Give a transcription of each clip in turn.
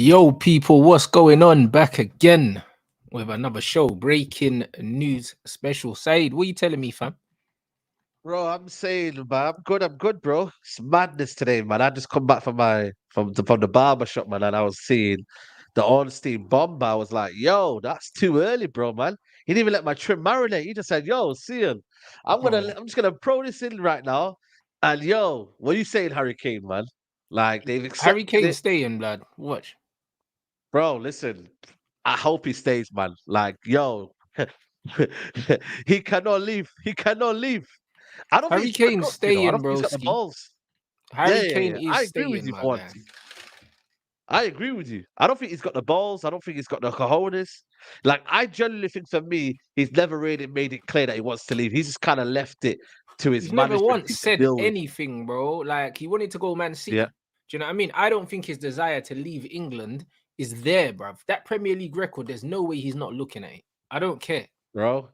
Yo, people, what's going on? Back again with another show, breaking news special. Said, what are you telling me, fam? Bro, I'm saying, man, I'm good, bro. It's madness today, man. I just come back from the barber shop, man, and I was seeing the Ornstein bomber. I was like, yo, that's too early, bro, man. He didn't even let my trim marinate. He just said, yo, see him. Oh, I'm just gonna pro this in right now. And yo, what are you saying, Harry Kane, man? Like they've Harry accepted Kane it. staying, blood. Watch. Bro, listen, I hope he stays, man. Like, yo, he cannot leave. He cannot leave. I don't think Harry he's got the Kane guts, you know. I staying, don't think he's got the broski. balls. Yeah, Harry yeah, Kane yeah. is I agree with staying, you my for guy. once. I agree with you. I don't think he's got the balls. I don't think he's got the cojones. Like, I genuinely think for me, he's never really made it clear that he wants to leave. He's just kind of left it to his He's never management once team to said deal with. anything, bro. Like, he wanted to go Man Yeah, City. Do you know what I mean? I don't think his desire to leave England is there, bruv. That Premier League record, there's no way he's not looking at it. I don't care, bro.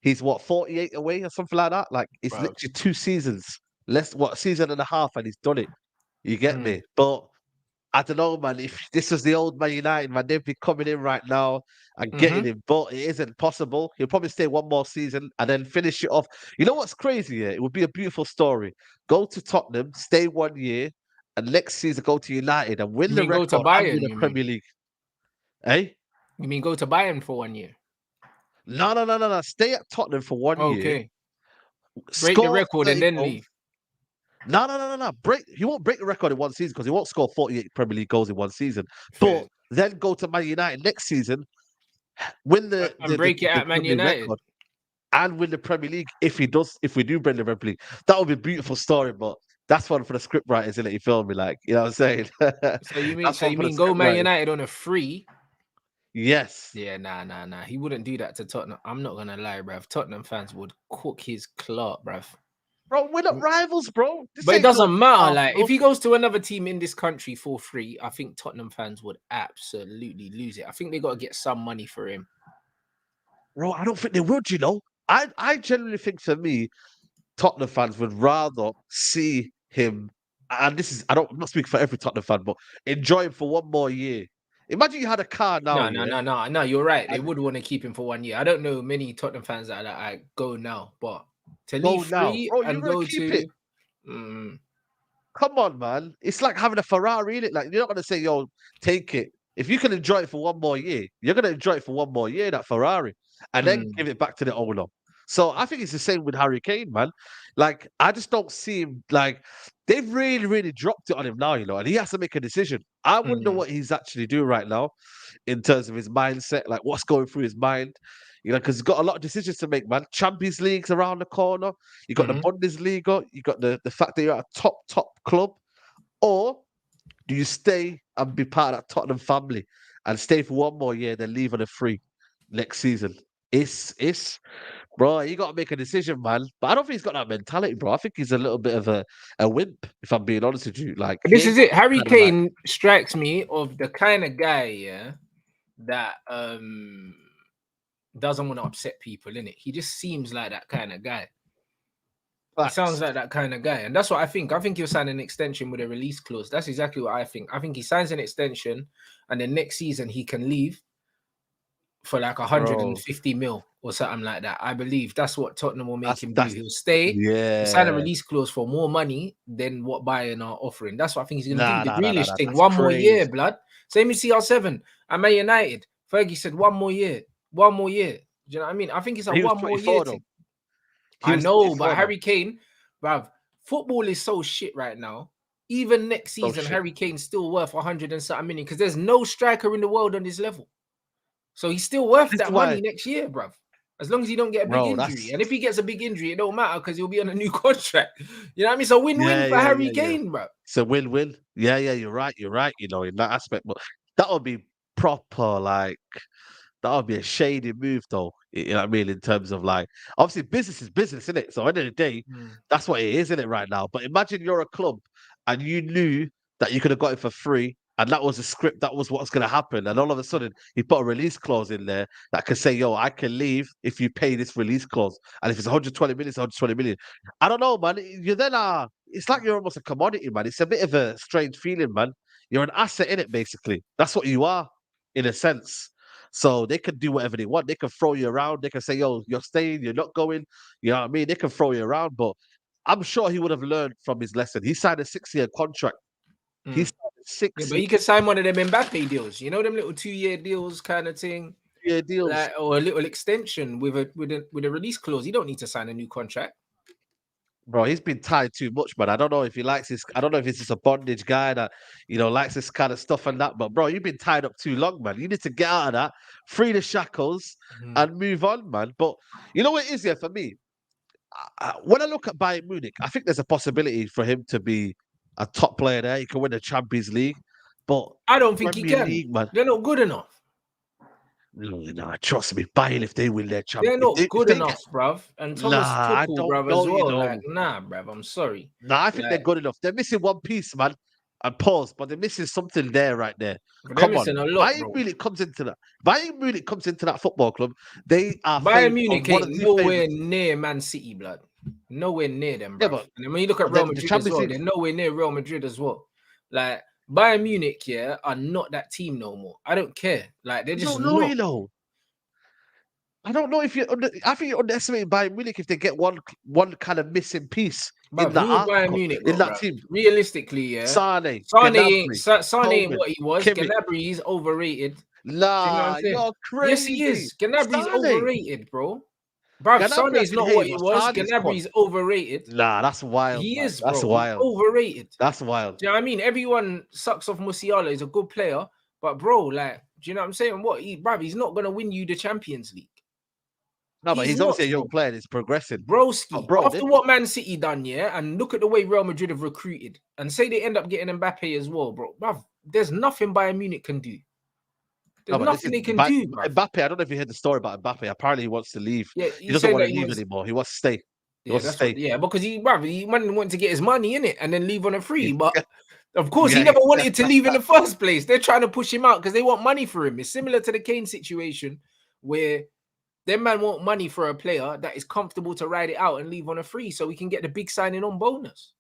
He's what, 48 away or something like that? Like, it's bruv. literally 2 seasons. Less, what, season and a half, and he's done it. You get Mm. me? But I don't know, man. If this was the old Man United, man, they'd be coming in right now and Mm-hmm. getting him. But it isn't possible. He'll probably stay one more season and then finish it off. You know what's crazy? Yeah, it would be a beautiful story. Go to Tottenham, stay 1 year, and next season go to United and win You the mean go to record and win Bayern? the You mean? Premier League. Eh? You mean go to Bayern for 1 year? No, no, no, no, no. Stay at Tottenham for 1 year, Okay. Break the score record and 30 then goals. leave. No, no, no, no, no. He won't break the record in one season because he won't score 48 Premier League goals in one season. Fair. But then go to Man United next season, win And break it the at Man Premier League United. record, and win the Premier League if we do bring the Premier League. That would be a beautiful story, but that's one for the script writers, isn't it? You feel me? Like, you know what I'm saying? That's So one you for the mean go script Man writers. United on a free? Yes. Yeah, nah. He wouldn't do that to Tottenham. I'm not gonna lie, bruv. Tottenham fans would cook his clout, bruv. Bro, we're not rivals, bro. This But it ain't no doesn't matter. Like, if Arsenal. he goes to another team in this country for free, I think Tottenham fans would absolutely lose it. I think they got to get some money for him. Bro, I don't think they would, you know. I genuinely think for me, Tottenham fans would rather see him, and I'm not speaking for every Tottenham fan, but enjoy him for one more year. Imagine you had a car now, yeah, No. You're right. They and would want to keep him for 1 year. I don't know many Tottenham fans that are like, "I go now," but to go leave now. free Bro, you're and gonna go keep it. to, mm, Come on, man. It's like having a Ferrari in it. Like, you're not gonna say, yo, take it. If you can enjoy it for one more year, you're gonna enjoy it for one more year, that Ferrari, and then mm, give it back to the owner. So I think it's the same with Harry Kane, man. Like, I just don't see him like they've really, really dropped it on him now, you know, and he has to make a decision. I wonder mm, what he's actually doing right now in terms of his mindset, like what's going through his mind. You know, because he's got a lot of decisions to make, man. Champions League's around the corner. You got the mhm. Bundesliga. You got the fact that you're at a top club. Or do you stay and be part of that Tottenham family and stay for one more year, then leave on a free next season? It's bro, you got to make a decision, man. But I don't think he's got that mentality, bro. I think he's a little bit of a wimp, if I'm being honest with you. Like he This ain't is got it. Harry kind of like Kane strikes me of the kind of guy, yeah, that doesn't want to upset people, innit? He just seems like that kind of guy. He sounds facts. like that kind of guy, and that's what I think. I think he'll sign an extension with a release clause. That's exactly what I think. I think he signs an extension, and then next season he can leave for like Bro, 150 mil or something like that. I believe that's what Tottenham will make him do. that's He'll stay, he'll sign a yeah. release clause for more money than what Bayern are offering. That's what I think he's going to do. Nah, The nah, nah, nah, Grealish nah. thing, That's one more year, crazy. blood. Same as CR7 at Man United. Fergie said one more year, one more year. Do you know what I mean? I think it's a He was one more year 24 though. thing. He I was know, but 24 though. Harry Kane, bruv, football is so shit right now. Even next Oh season, shit. Harry Kane's still worth 100 and something million because there's no striker in the world on this level. So he's still worth This is that why, money next year, bruv. As long as he don't get a big bro. injury. That's And if he gets a big injury, it don't matter because he'll be on a new contract. You know what I mean? It's a win-win yeah, for yeah, Harry yeah, yeah. Kane, bruv. It's a win-win. Yeah, yeah, you're right. You're right, you know, in that aspect. But that would be proper, like, that would be a shady move, though. You know what I mean? In terms of, like, obviously, business is business, isn't it? So, at the end of the day, Mm. that's what it is, isn't it, right now? But imagine you're a club and you knew that you could have got it for free, and that was a script, that was what's going to happen. And all of a sudden, he put a release clause in there that could say, yo, I can leave if you pay this release clause. And if it's 120 million, it's 120 million. I don't know, man. You then are, it's like you're almost a commodity, man. It's a bit of a strange feeling, man. You're an asset in it, basically. That's what you are, in a sense. So they can do whatever they want. They can throw you around. They can say, "Yo, you're staying. You're not going." You know what I mean? They can throw you around, but I'm sure he would have learned from his lesson. He signed a 6-year contract. He signed a Yeah, 6-year but he could sign one of them Mbappe deals. You know them little 2-year deals kind of thing, deals. like, or a little extension with a release clause. You don't need to sign a new contract. Bro, he's been tied too much, man. I don't know if he likes this. I don't know if he's just a bondage guy that, likes this kind of stuff and that. But bro, you've been tied up too long, man. You need to get out of that, free the shackles, and move on, man. But you know what it is, yeah, for me? When I look at Bayern Munich, I think there's a possibility for him to be a top player there. He can win the Champions League. But I don't think he Premier can. League, man. They're not good enough. No, trust me, Bayern, if they win their Champions They're not League, good enough, bruv. And Thomas I Tuchel, don't bruv, know, as well. Like, nah, bruv, I'm sorry. Nah, I think they're good enough. They're missing one piece, man. And pause, but they're missing something there, right there. Come on, a lot, Bayern Munich comes into that. Bayern Munich comes into that football club. They are Bayern Munich one ain't of the nowhere favorites. near Man City, blood. Nowhere near them, Yeah, bruv. but And then when you look at Real Madrid as well, they're nowhere near Real Madrid as well. Like Bayern Munich, yeah, are not that team no more. I don't care. Like they're just not. I don't know if I think you're underestimating Bayern Munich if they get one kind of missing piece in that Bayern Munich in that team. Realistically, yeah, Sane ain't what he was. Kimmich. Gnabry is overrated. Nah, you're crazy. Yes, he is. Gnabry's overrated, bro. Bruv, Sane's not what he was. Gnabry's overrated. Nah, that's wild. He is, bro. That's wild. He's overrated. That's wild. Do you know what I mean? Everyone sucks off Musiala. He's a good player, but bro, like, do you know what I'm saying? He's not gonna win you the Champions League. No, but he's obviously a young player. He's progressing. Broski, after what Man City done, yeah, and look at the way Real Madrid have recruited, and say they end up getting Mbappe as well, bro. Bruv, there's nothing Bayern Munich can do. There's nothing they can do, bro. Mbappe, I don't know if you heard the story about Mbappe. Apparently, he wants to leave. Yeah, he doesn't want to leave anymore. He wants to stay. Because he wanted to get his money in it and then leave on a free. But of course, he never wanted to leave in the first place. They're trying to push him out because they want money for him. It's similar to the Kane situation where them man want money for a player that is comfortable to ride it out and leave on a free so we can get the big signing on bonus.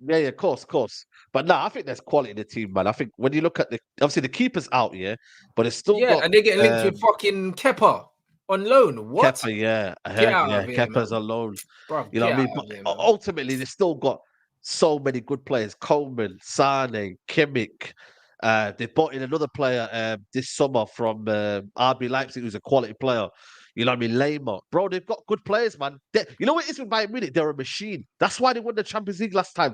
Yeah, of course. But no, I think there's quality in the team, man. I think when you look at obviously the keeper's out, yeah, but it's still got, and they get linked with fucking Kepa on loan. What? Kepa, yeah, Kepa's on loan. Bro, you know what I mean? But ultimately, they still got so many good players: Coleman, Sane, Kimmich. They bought in another player this summer from RB Leipzig, who's a quality player. You know what I mean? Lema. Bro, they've got good players, man. You know what it is with Bayern Munich? They're a machine. That's why they won the Champions League last time.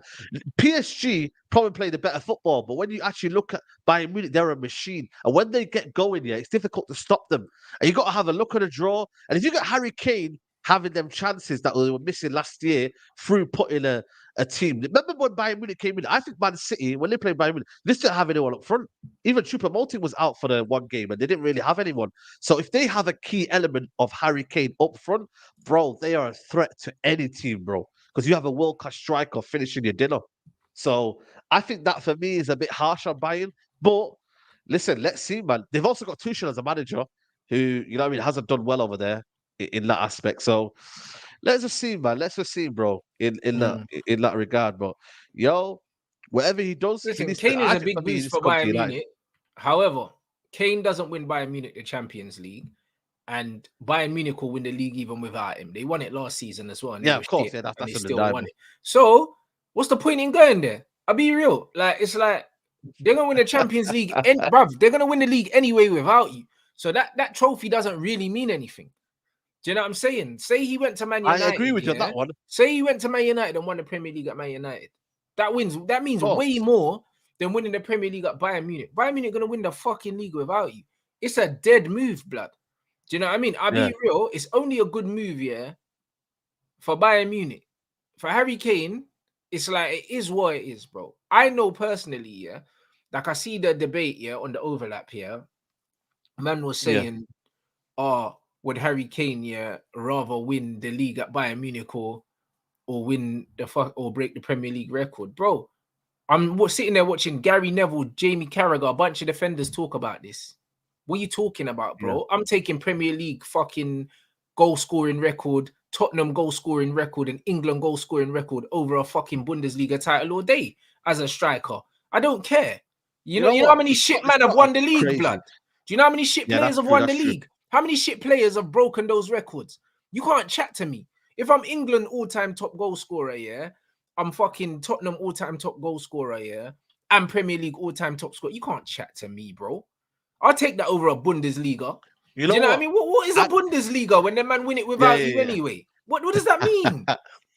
PSG probably played a better football, but when you actually look at Bayern Munich, they're a machine. And when they get going, yeah, it's difficult to stop them. And you got to have a look at the draw. And if you got Harry Kane having them chances that they were missing last year through putting a team. Remember when Bayern Munich came in? I think Man City, when they played Bayern Munich, they didn't have anyone up front. Even Choupo-Moting was out for the one game and they didn't really have anyone. So if they have a key element of Harry Kane up front, bro, they are a threat to any team, bro. Because you have a world-class striker finishing your dinner. So I think that for me is a bit harsh on Bayern. But listen, let's see, man. They've also got Tuchel as a manager who, you know what I mean, hasn't done well over there in that aspect. So let's just see, man. Let's just see, bro, in that regard. But whatever he does, listen, Kane is a big boost for Bayern Munich. However, Kane doesn't win Bayern Munich the Champions League, and Bayern Munich will win the league even without him. They won it last season as well. Yeah, of course. Yeah, that's still won it. So what's the point in going there? I'll be real. Like, it's like they're gonna win the Champions League, bruv. They're gonna win the league anyway without you. So that trophy doesn't really mean anything. Do you know what I'm saying? Say he went to Man United. I agree with you on that one. Say he went to Man United and won the Premier League at Man United. That means way more than winning the Premier League at Bayern Munich. Bayern Munich gonna win the fucking league without you. It's a dead move, blood. Do you know what I mean? I'll be real. It's only a good move, yeah, for Bayern Munich. For Harry Kane, it's like it is what it is, bro. I know personally, yeah, like I see the debate, yeah, on the overlap here. Man was saying, would Harry Kane, rather win the league at Bayern Munich or win or break the Premier League record, bro? I'm sitting there watching Gary Neville, Jamie Carragher, a bunch of defenders talk about this. What are you talking about, bro? Yeah. I'm taking Premier League fucking goal scoring record, Tottenham goal scoring record, and England goal scoring record over a fucking Bundesliga title all day as a striker. I don't care. You know how many shit man have won the league, crazy. blood? Do you know how many shit players have won the league? How many shit players have broken those records? You can't chat to me. If I'm England all-time top goal scorer, yeah, I'm fucking Tottenham all-time top goal scorer, yeah, and Premier League all-time top scorer. You can't chat to me, bro. I'll take that over a Bundesliga. You know what I mean? What is a Bundesliga when the man win it without you anyway? What does that mean?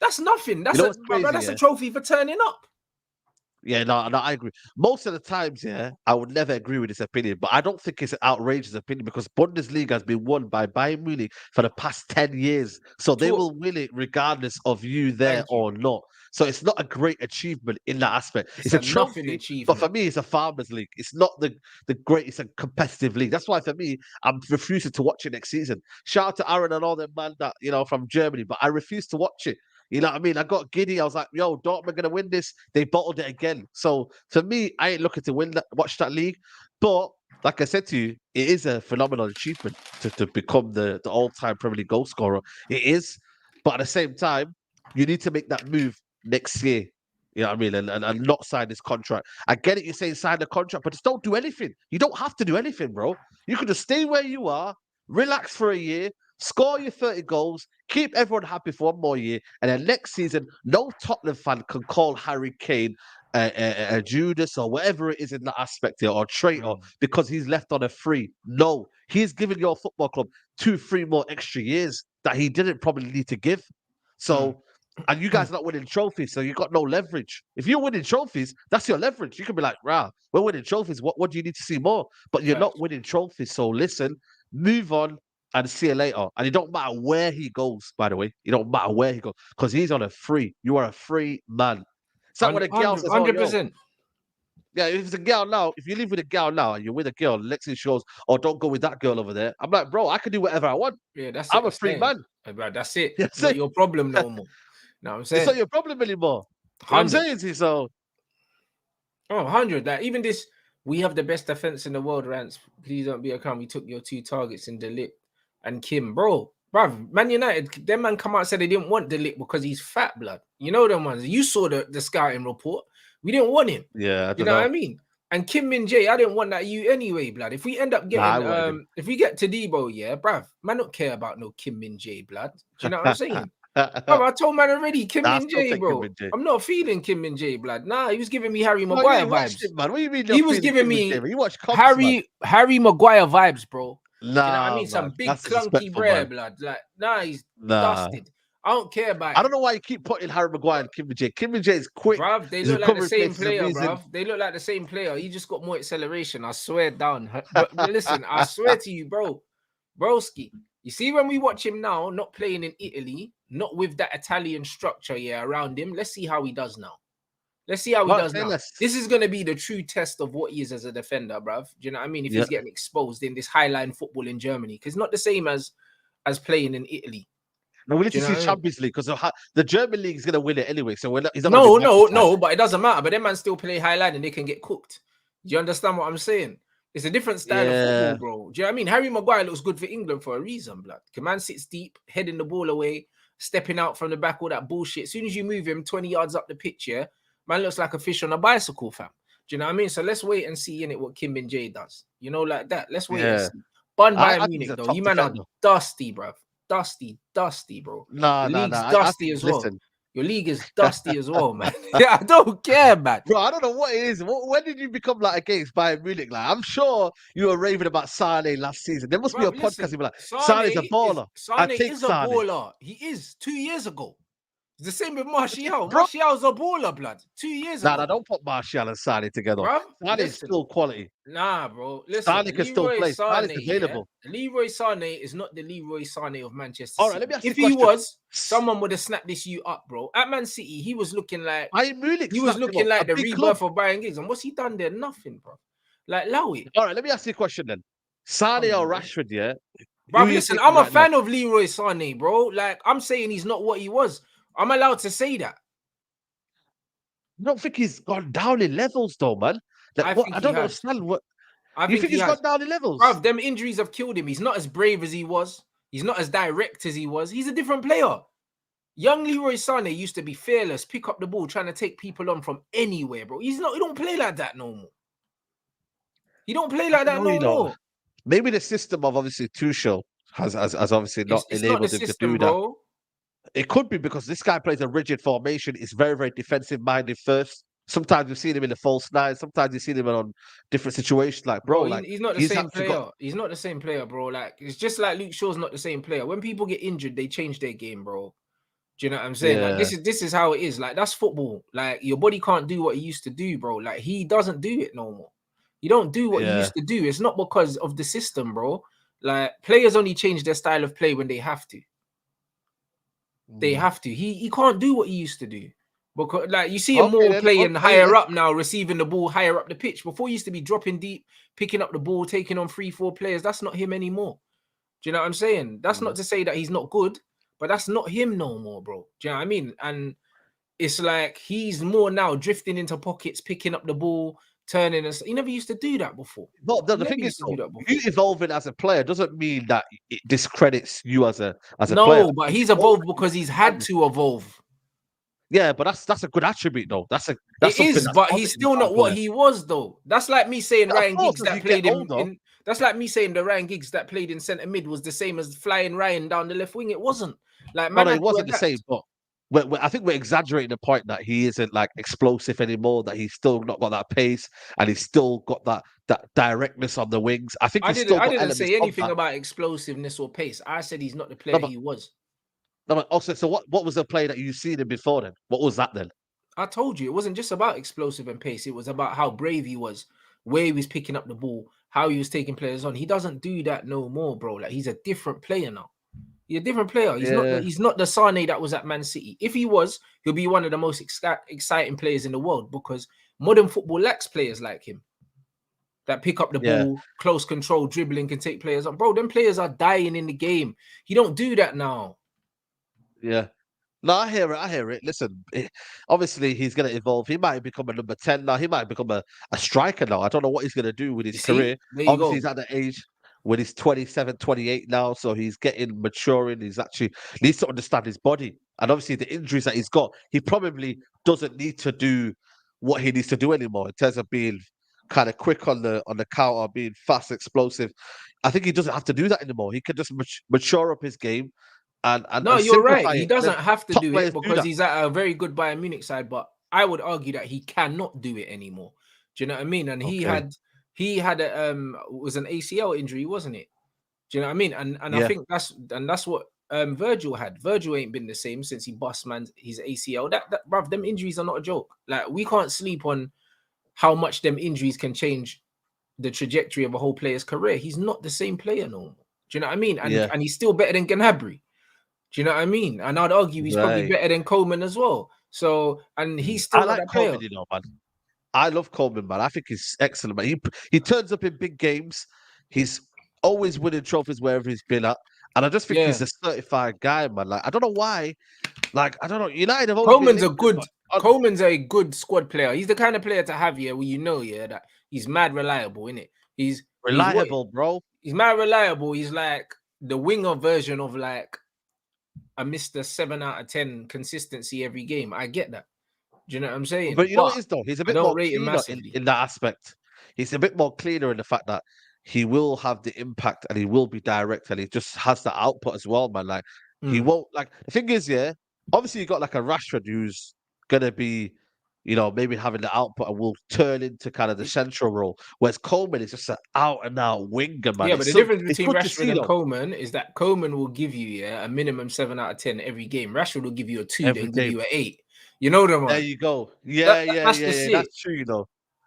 That's nothing. That's a trophy for turning up. Yeah, no, I agree. Most of the times, yeah, I would never agree with this opinion, but I don't think it's an outrageous opinion because Bundesliga has been won by Bayern Munich for the past 10 years. So they will win it regardless of you there or not. So it's not a great achievement in that aspect. It's a trophy achievement. But for me, it's a farmers league. It's not the greatest and competitive league. That's why for me, I'm refusing to watch it next season. Shout out to Aaron and all them man that, from Germany, but I refuse to watch it. You know what I mean? I got giddy. I was like, yo, Dortmund going to win this. They bottled it again. So for me, I ain't looking to watch that league. But like I said to you, it is a phenomenal achievement to become the all-time Premier League goal scorer. It is. But at the same time, you need to make that move next year. You know what I mean? And not sign this contract. I get it. You're saying sign the contract, but just don't do anything. You don't have to do anything, bro. You can just stay where you are, relax for a year, score your 30 goals, keep everyone happy for one more year, and then next season, no Tottenham fan can call Harry Kane a Judas or whatever it is in that aspect here, or traitor, because he's left on a free. No, he's given your football club 2-3 more extra years that he didn't probably need to give. So, and you guys are not winning trophies, so you've got no leverage. If you're winning trophies, that's your leverage. You can be like, rah, we're winning trophies. What do you need to see more? But you're not winning trophies. So listen, move on, and see you later. And it don't matter where he goes, by the way. It don't matter where he goes, because he's on a free. You are a free man. It's like when a girl says, 100%. Yeah, if it's a girl now, if you live with a girl now and you're with a girl, Lexi shows, don't go with that girl over there. I'm like, bro, I can do whatever I want. Yeah, I'm a free man. That's it. It's not your problem no more. No, I'm saying it's not your problem anymore. You know I'm saying to you, so. 100. That even this, we have the best defense in the world, Rants. Please don't be a clown. We took your 2 targets in De Ligt and Kim, bruv, Man United, them man come out and said they didn't want De Ligt because he's fat, blood. You know them ones. You saw the scouting report. We didn't want him. Yeah, you know what I mean. And Kim Min Jae, I didn't want that you anyway, blood. If we end up getting, if we get to Debo, yeah, bruv, man, don't care about no Kim Min Jae, blood. Do you know what I'm saying? Bro, I told man already, Kim Min Jae, bro. I'm not feeling Kim Min Jae, blood. Nah, he was giving me Harry Maguire vibes. Man. What do you mean? He was giving me Harry Maguire vibes, bro. Nah, you know what I mean? Some big clunky bread, blood. Like, he's dusted. I don't care about it. I don't know why you keep putting Harry Maguire and Kim Min Jae. Kim Min Jae is quick. Bruv, they look like the same player, bruv. They look like the same player. He just got more acceleration. I swear down. But listen, I swear to you, bro. Broski. You see, when we watch him now, not playing in Italy, not with that Italian structure, around him. Let's see how he does now. Let's see how he does now. This is going to be the true test of what he is as a defender, bruv. Do you know what I mean? If he's getting exposed in this highline football in Germany, because it's not the same as playing in Italy. No, we need to see Champions League because the German league is going to win it anyway. So he's not no, but it doesn't matter. But them man still play highline and they can get cooked. Do you understand what I'm saying? It's a different style of football, bro. Do you know what I mean? Harry Maguire looks good for England for a reason, blood. Man sits deep, heading the ball away, stepping out from the back, all that bullshit. As soon as you move him 20 yards up the pitch, man looks like a fish on a bicycle, fam. Do you know what I mean? So let's wait and see in it what Kim Min Jae does. You know, like that. Let's wait and see. But Bayern Munich, though, you man are dusty, bruv. Dusty, bro. Your league's dusty as well. Your league is dusty as well, man. I don't care, man. Bro, I don't know what it is. When did you become like against Bayern Munich? Like, I'm sure you were raving about Sane last season. There must be a podcast. You'll be like, Sane's a baller. Sane is a baller. He is 2 years ago. It's the same with Martial. Martial's a baller, blood. 2 years ago. Nah, don't put Martial and Sane together. Sane is still quality. Nah, bro. Listen, Sane can still play. Sane is available. Leroy Sane is not the Leroy Sane of Manchester City. All right, let me ask you a question. If he was, someone would have snapped this you up, bro. At Man City, he was looking like Bayern Munich. He was looking like the rebirth of Bayern Giggs. And what's he done there? Nothing, bro. Like, allow it. All right, let me ask you a question then. Sane or Rashford, yeah? Bro, listen, I'm a fan of Leroy Sane, bro. Like, I'm saying he's not what he was. I'm allowed to say that. I don't think he's gone down in levels, though, man. Like, I don't understand what. You think he's gone down in levels? Bruv, them injuries have killed him. He's not as brave as he was. He's not as direct as he was. He's a different player. Young Leroy Sane used to be fearless, pick up the ball, trying to take people on from anywhere, bro. He don't play like that no more. He don't play like that no more. Maybe the system of obviously Tuchel has obviously not It's not the enabled him to system, do that. bro. It could be because this guy plays a rigid formation. He's very, very defensive minded first. Sometimes you've seen him in the false nine. Sometimes you've seen him on different situations. Like, bro, like he's not the he's same actually player. got. He's not the same player, bro. Like, it's just like Luke Shaw's not the same player. When people get injured, they change their game, bro. Do you know what I'm saying? Like, Yeah, this is how it is. Like, that's football. Like, your body can't do what it used to do, bro. Like, he doesn't do it no more. You don't do what you yeah. used to do. It's not because of the system, bro. Like, players only change their style of play when they have to. They have to. He can't do what he used to do. Because like you see him more playing higher up now, receiving the ball higher up the pitch. Before he used to be dropping deep, picking up the ball, taking on 3-4 players. That's not him anymore. Do you know what I'm saying? That's not to say that he's not good, but that's not him no more, bro. Do you know what I mean? And it's like he's more now drifting into pockets, picking up the ball, turning. And he never used to do that before. No, the thing is, though, you evolving as a player doesn't mean that it discredits you as a player. No, but he's evolved because he's had to evolve. Yeah, but that's a good attribute, though. That's but he's still not what he was, though. That's like me saying Ryan Giggs that played in. That's like me saying the Ryan Giggs that played in centre mid was the same as flying Ryan down the left wing. It wasn't. Like, man, no, it wasn't the same. But I think we're exaggerating the point that he isn't like explosive anymore. That he's still not got that pace, and he's still got that directness on the wings. I think I didn't say anything about explosiveness or pace. I said he's not the player he was. No, but also, so what was the play that you seen him before then? What was that then? I told you it wasn't just about explosive and pace. It was about how brave he was, where he was picking up the ball, how he was taking players on. He doesn't do that no more, bro. Like, he's a different player now. He's a different player. He's not the Sane that was at Man City. If he was, he'll be one of the most exciting players in the world because modern football lacks players like him that pick up the ball, close control, dribbling, can take players on. Bro, them players are dying in the game. He don't do that now. Yeah. No, I hear it. Listen, obviously he's going to evolve. He might become a number 10 now. He might become a striker now. I don't know what he's going to do with his career. Obviously, he's at the age when he's 27, 28 now. So he's getting maturing. He's actually needs to understand his body. And obviously the injuries that he's got, he probably doesn't need to do what he needs to do anymore in terms of being kind of quick on the counter, being fast, explosive. I think he doesn't have to do that anymore. He can just mature up his game. No, you're right. He doesn't have to do it because he's at a very good Bayern Munich side, but I would argue that he cannot do it anymore. Do you know what I mean? And he had was an ACL injury, wasn't it? Do you know what I mean? And I think that's what Virgil had. Virgil ain't been the same since he bust his ACL. That bruv, them injuries are not a joke. Like, we can't sleep on how much them injuries can change the trajectory of a whole player's career. He's not the same player no more. Do you know what I mean? And he's still better than Gnabry. Do you know what I mean? And I'd argue he's probably better than Coleman as well. So, and he's still like that Coleman, player. Man. I love Coleman, man. I think he's excellent, man. He turns up in big games. He's always winning trophies wherever he's been at. And I just think he's a certified guy, man. Like, I don't know why. Like, I don't know. United have Coleman's Coleman's a good squad player. He's the kind of player to have here where that he's mad reliable, innit? He's reliable, bro. He's mad reliable. He's like the winger version of like a Mr. 7 out of 10 consistency every game. I get that. Do you know what I'm saying? But you know what it is, though? He's a bit more cleaner in that aspect. He's a bit more cleaner in the fact that he will have the impact and he will be direct and he just has the output as well, man. Like, he won't, like, the thing is, obviously you got like a Rashford who's going to be, maybe having the output and will turn into kind of the central role. Whereas Coleman is just an out-and-out winger, man. Yeah, but the difference between Rashford and Coleman is that Coleman will give you a minimum 7 out of 10 every game. Rashford will give you a 2, then give you an 8. You know them, man. There you go. That's true,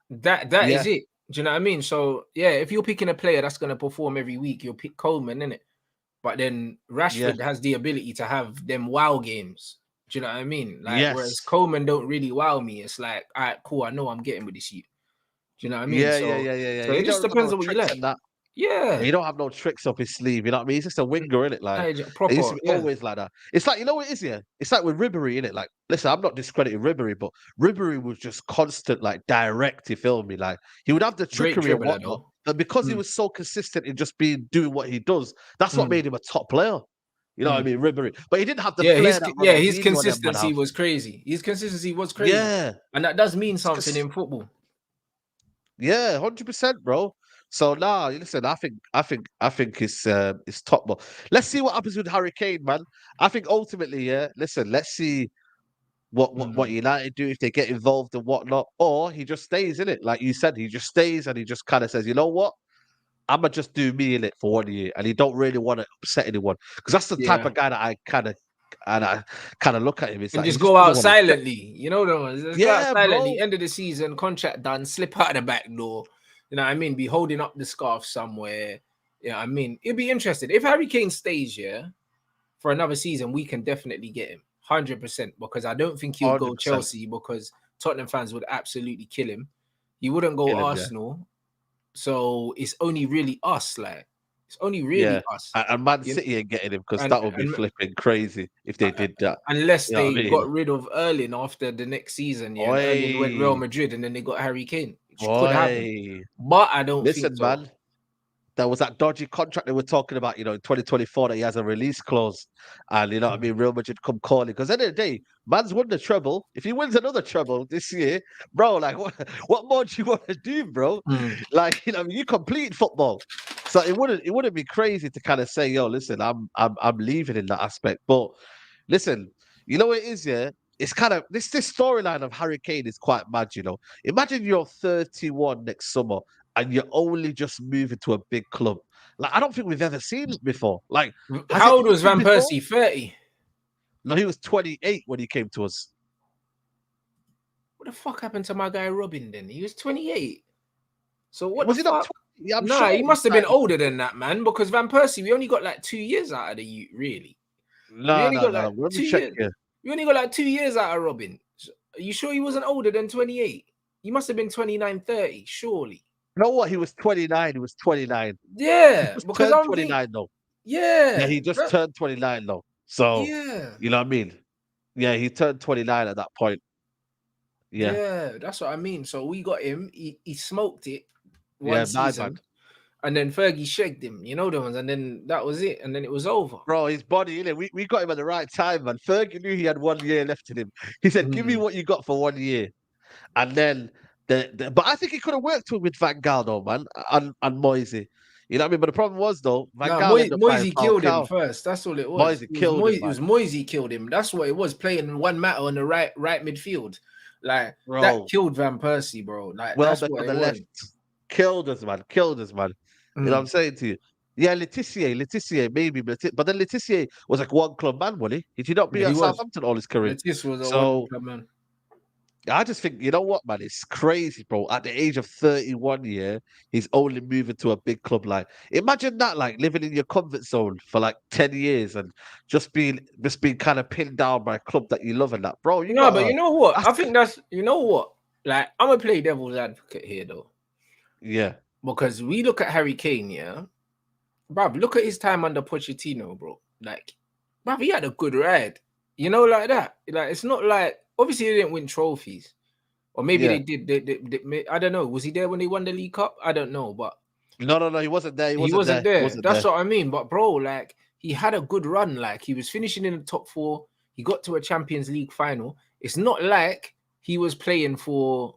That is it. Do you know what I mean? So, if you're picking a player that's going to perform every week, you'll pick Coleman, innit? But then Rashford has the ability to have them wow games. Do you know what I mean? Like, whereas Coleman don't really wow me. It's like, all right, cool, I know I'm getting with this shit. Do you know what I mean? Yeah. So it just depends on what you like. Yeah. He don't have no tricks up his sleeve, you know what I mean? He's just a winger, innit? Like, proper, it used to be always like that. It's like, you know what it is, It's like with Ribery, innit? Like, listen, I'm not discrediting Ribery, but Ribery was just constant, like, direct, you feel me? Like, he would have the trickery and whatnot, but because he was so consistent in just doing what he does, that's what made him a top player. You know what I mean, Ribery, but he didn't have the his consistency was crazy. His consistency was crazy, and that does mean something in football. Yeah, 100%, bro. So now, listen, I think it's top. But let's see what happens with Harry Kane, man. I think ultimately, yeah. Listen, let's see what United do if they get involved and whatnot, or he just stays in it, like you said, he just stays and he just kind of says, you know what, I'ma just do me in it for 1 year, and he don't really want to upset anyone because that's the type of guy that I kind of look at him. It's and like he just just go doesn't out want to. silently. You know the ones. Just go out Yeah, silently. bro. End of the season, contract done. Slip out the back door. You know what I mean? Be holding up the scarf somewhere. Yeah, I mean, it'd be interesting if Harry Kane stays here for another season. We can definitely get him 100% because I don't think he would go 100% Chelsea because Tottenham fans would absolutely kill him. He wouldn't go kill him. Yeah. Arsenal. So it's only really us. Like it's only really Yeah, us. and Man You know? City ain't getting him because And, that would be and flipping crazy if they did that. unless You know they what I mean? got rid of Erling after the next season, yeah, and Erling went Real Oi, Madrid, and then they got Harry Kane, which could happen, oi. but I don't think Listen, so. man. There was that dodgy contract they were talking about, in 2024 that he has a release clause. And you know what I mean? Real Madrid come calling. Because at the end of the day, man's won the treble. If he wins another treble this year, bro, like what more do you want to do, bro? Like, you complete football. So it wouldn't be crazy to kind of say, yo, listen, I'm leaving in that aspect. But listen, you know what it is, yeah? It's kind of this storyline of Harry Kane is quite mad. Imagine you're 31 next summer and you're only just moving to a big club. Like, I don't think we've ever seen it before. Like, has How it old was happened Van before? Persie? 30. No, he was 28 when he came to us. What the fuck happened to my guy Robin then? He was 28. So what Was the he not fuck? 20? Yeah, I'm Nah, sure. he must have been older than that, man. Because Van Persie, we only got like 2 years out of the youth, really. We No, only no, got no. like Let me 2 check years. here. We only got like 2 years out of Robin. Are you sure he wasn't older than 28? He must have been 29, 30, surely. You know what? He was 29. He was 29. He Yeah, just because turned I'm thinking, 29, though. Yeah, yeah, he just turned 29, though. So, yeah, you know what I mean? Yeah, he turned 29 at that point. Yeah. yeah, that's what I mean. So we got him. He smoked it one Yeah, my man. season, and then Fergie shagged him. You know the ones, and then that was it, and then it was over. Bro, his body, innit? We got him at the right time, man. Fergie knew he had 1 year left in him. He said, give me what you got for 1 year. And then but I think he could have worked with Van Gaal though, man, and Moisey. You know what I mean? But the problem was though, Van No, Gaal ended up buying Moisey killed him Falcao. first. That's all it was. Moisey killed him, It man. was Moisey killed him. That's what it was. Playing one matter on the right midfield, like that Bro. killed Van Persie, bro. Like that's Welbeck what on it the was. left. Killed us, man. Killed us, man. You know what I'm saying to you? Yeah, Letitia, maybe, but then Letitia was like one club man, wasn't he? Did he not be Yeah, he at was. Southampton all his career? Letizia was a one So club man. I just think, you know what, man? It's crazy, bro. At the age of 31 he's only moving to a big club. Like, imagine that, like living in your comfort zone for like 10 years and just being kind of pinned down by a club that you love and that, bro. No, but you know what? I think you know what? Like, I'm gonna play devil's advocate here though. Yeah. Because we look at Harry Kane, yeah. Bruv, look at his time under Pochettino, bro. Like, bruv, he had a good ride. You know, like that. Like, it's not like obviously they didn't win trophies. Or maybe Yeah. they did. They, I don't know. Was he there when they won the League Cup? I don't know, but No, he wasn't there. he wasn't there. That's what I mean. But bro, like he had a good run. Like he was finishing in the top 4. He got to a Champions League final. It's not like he was playing for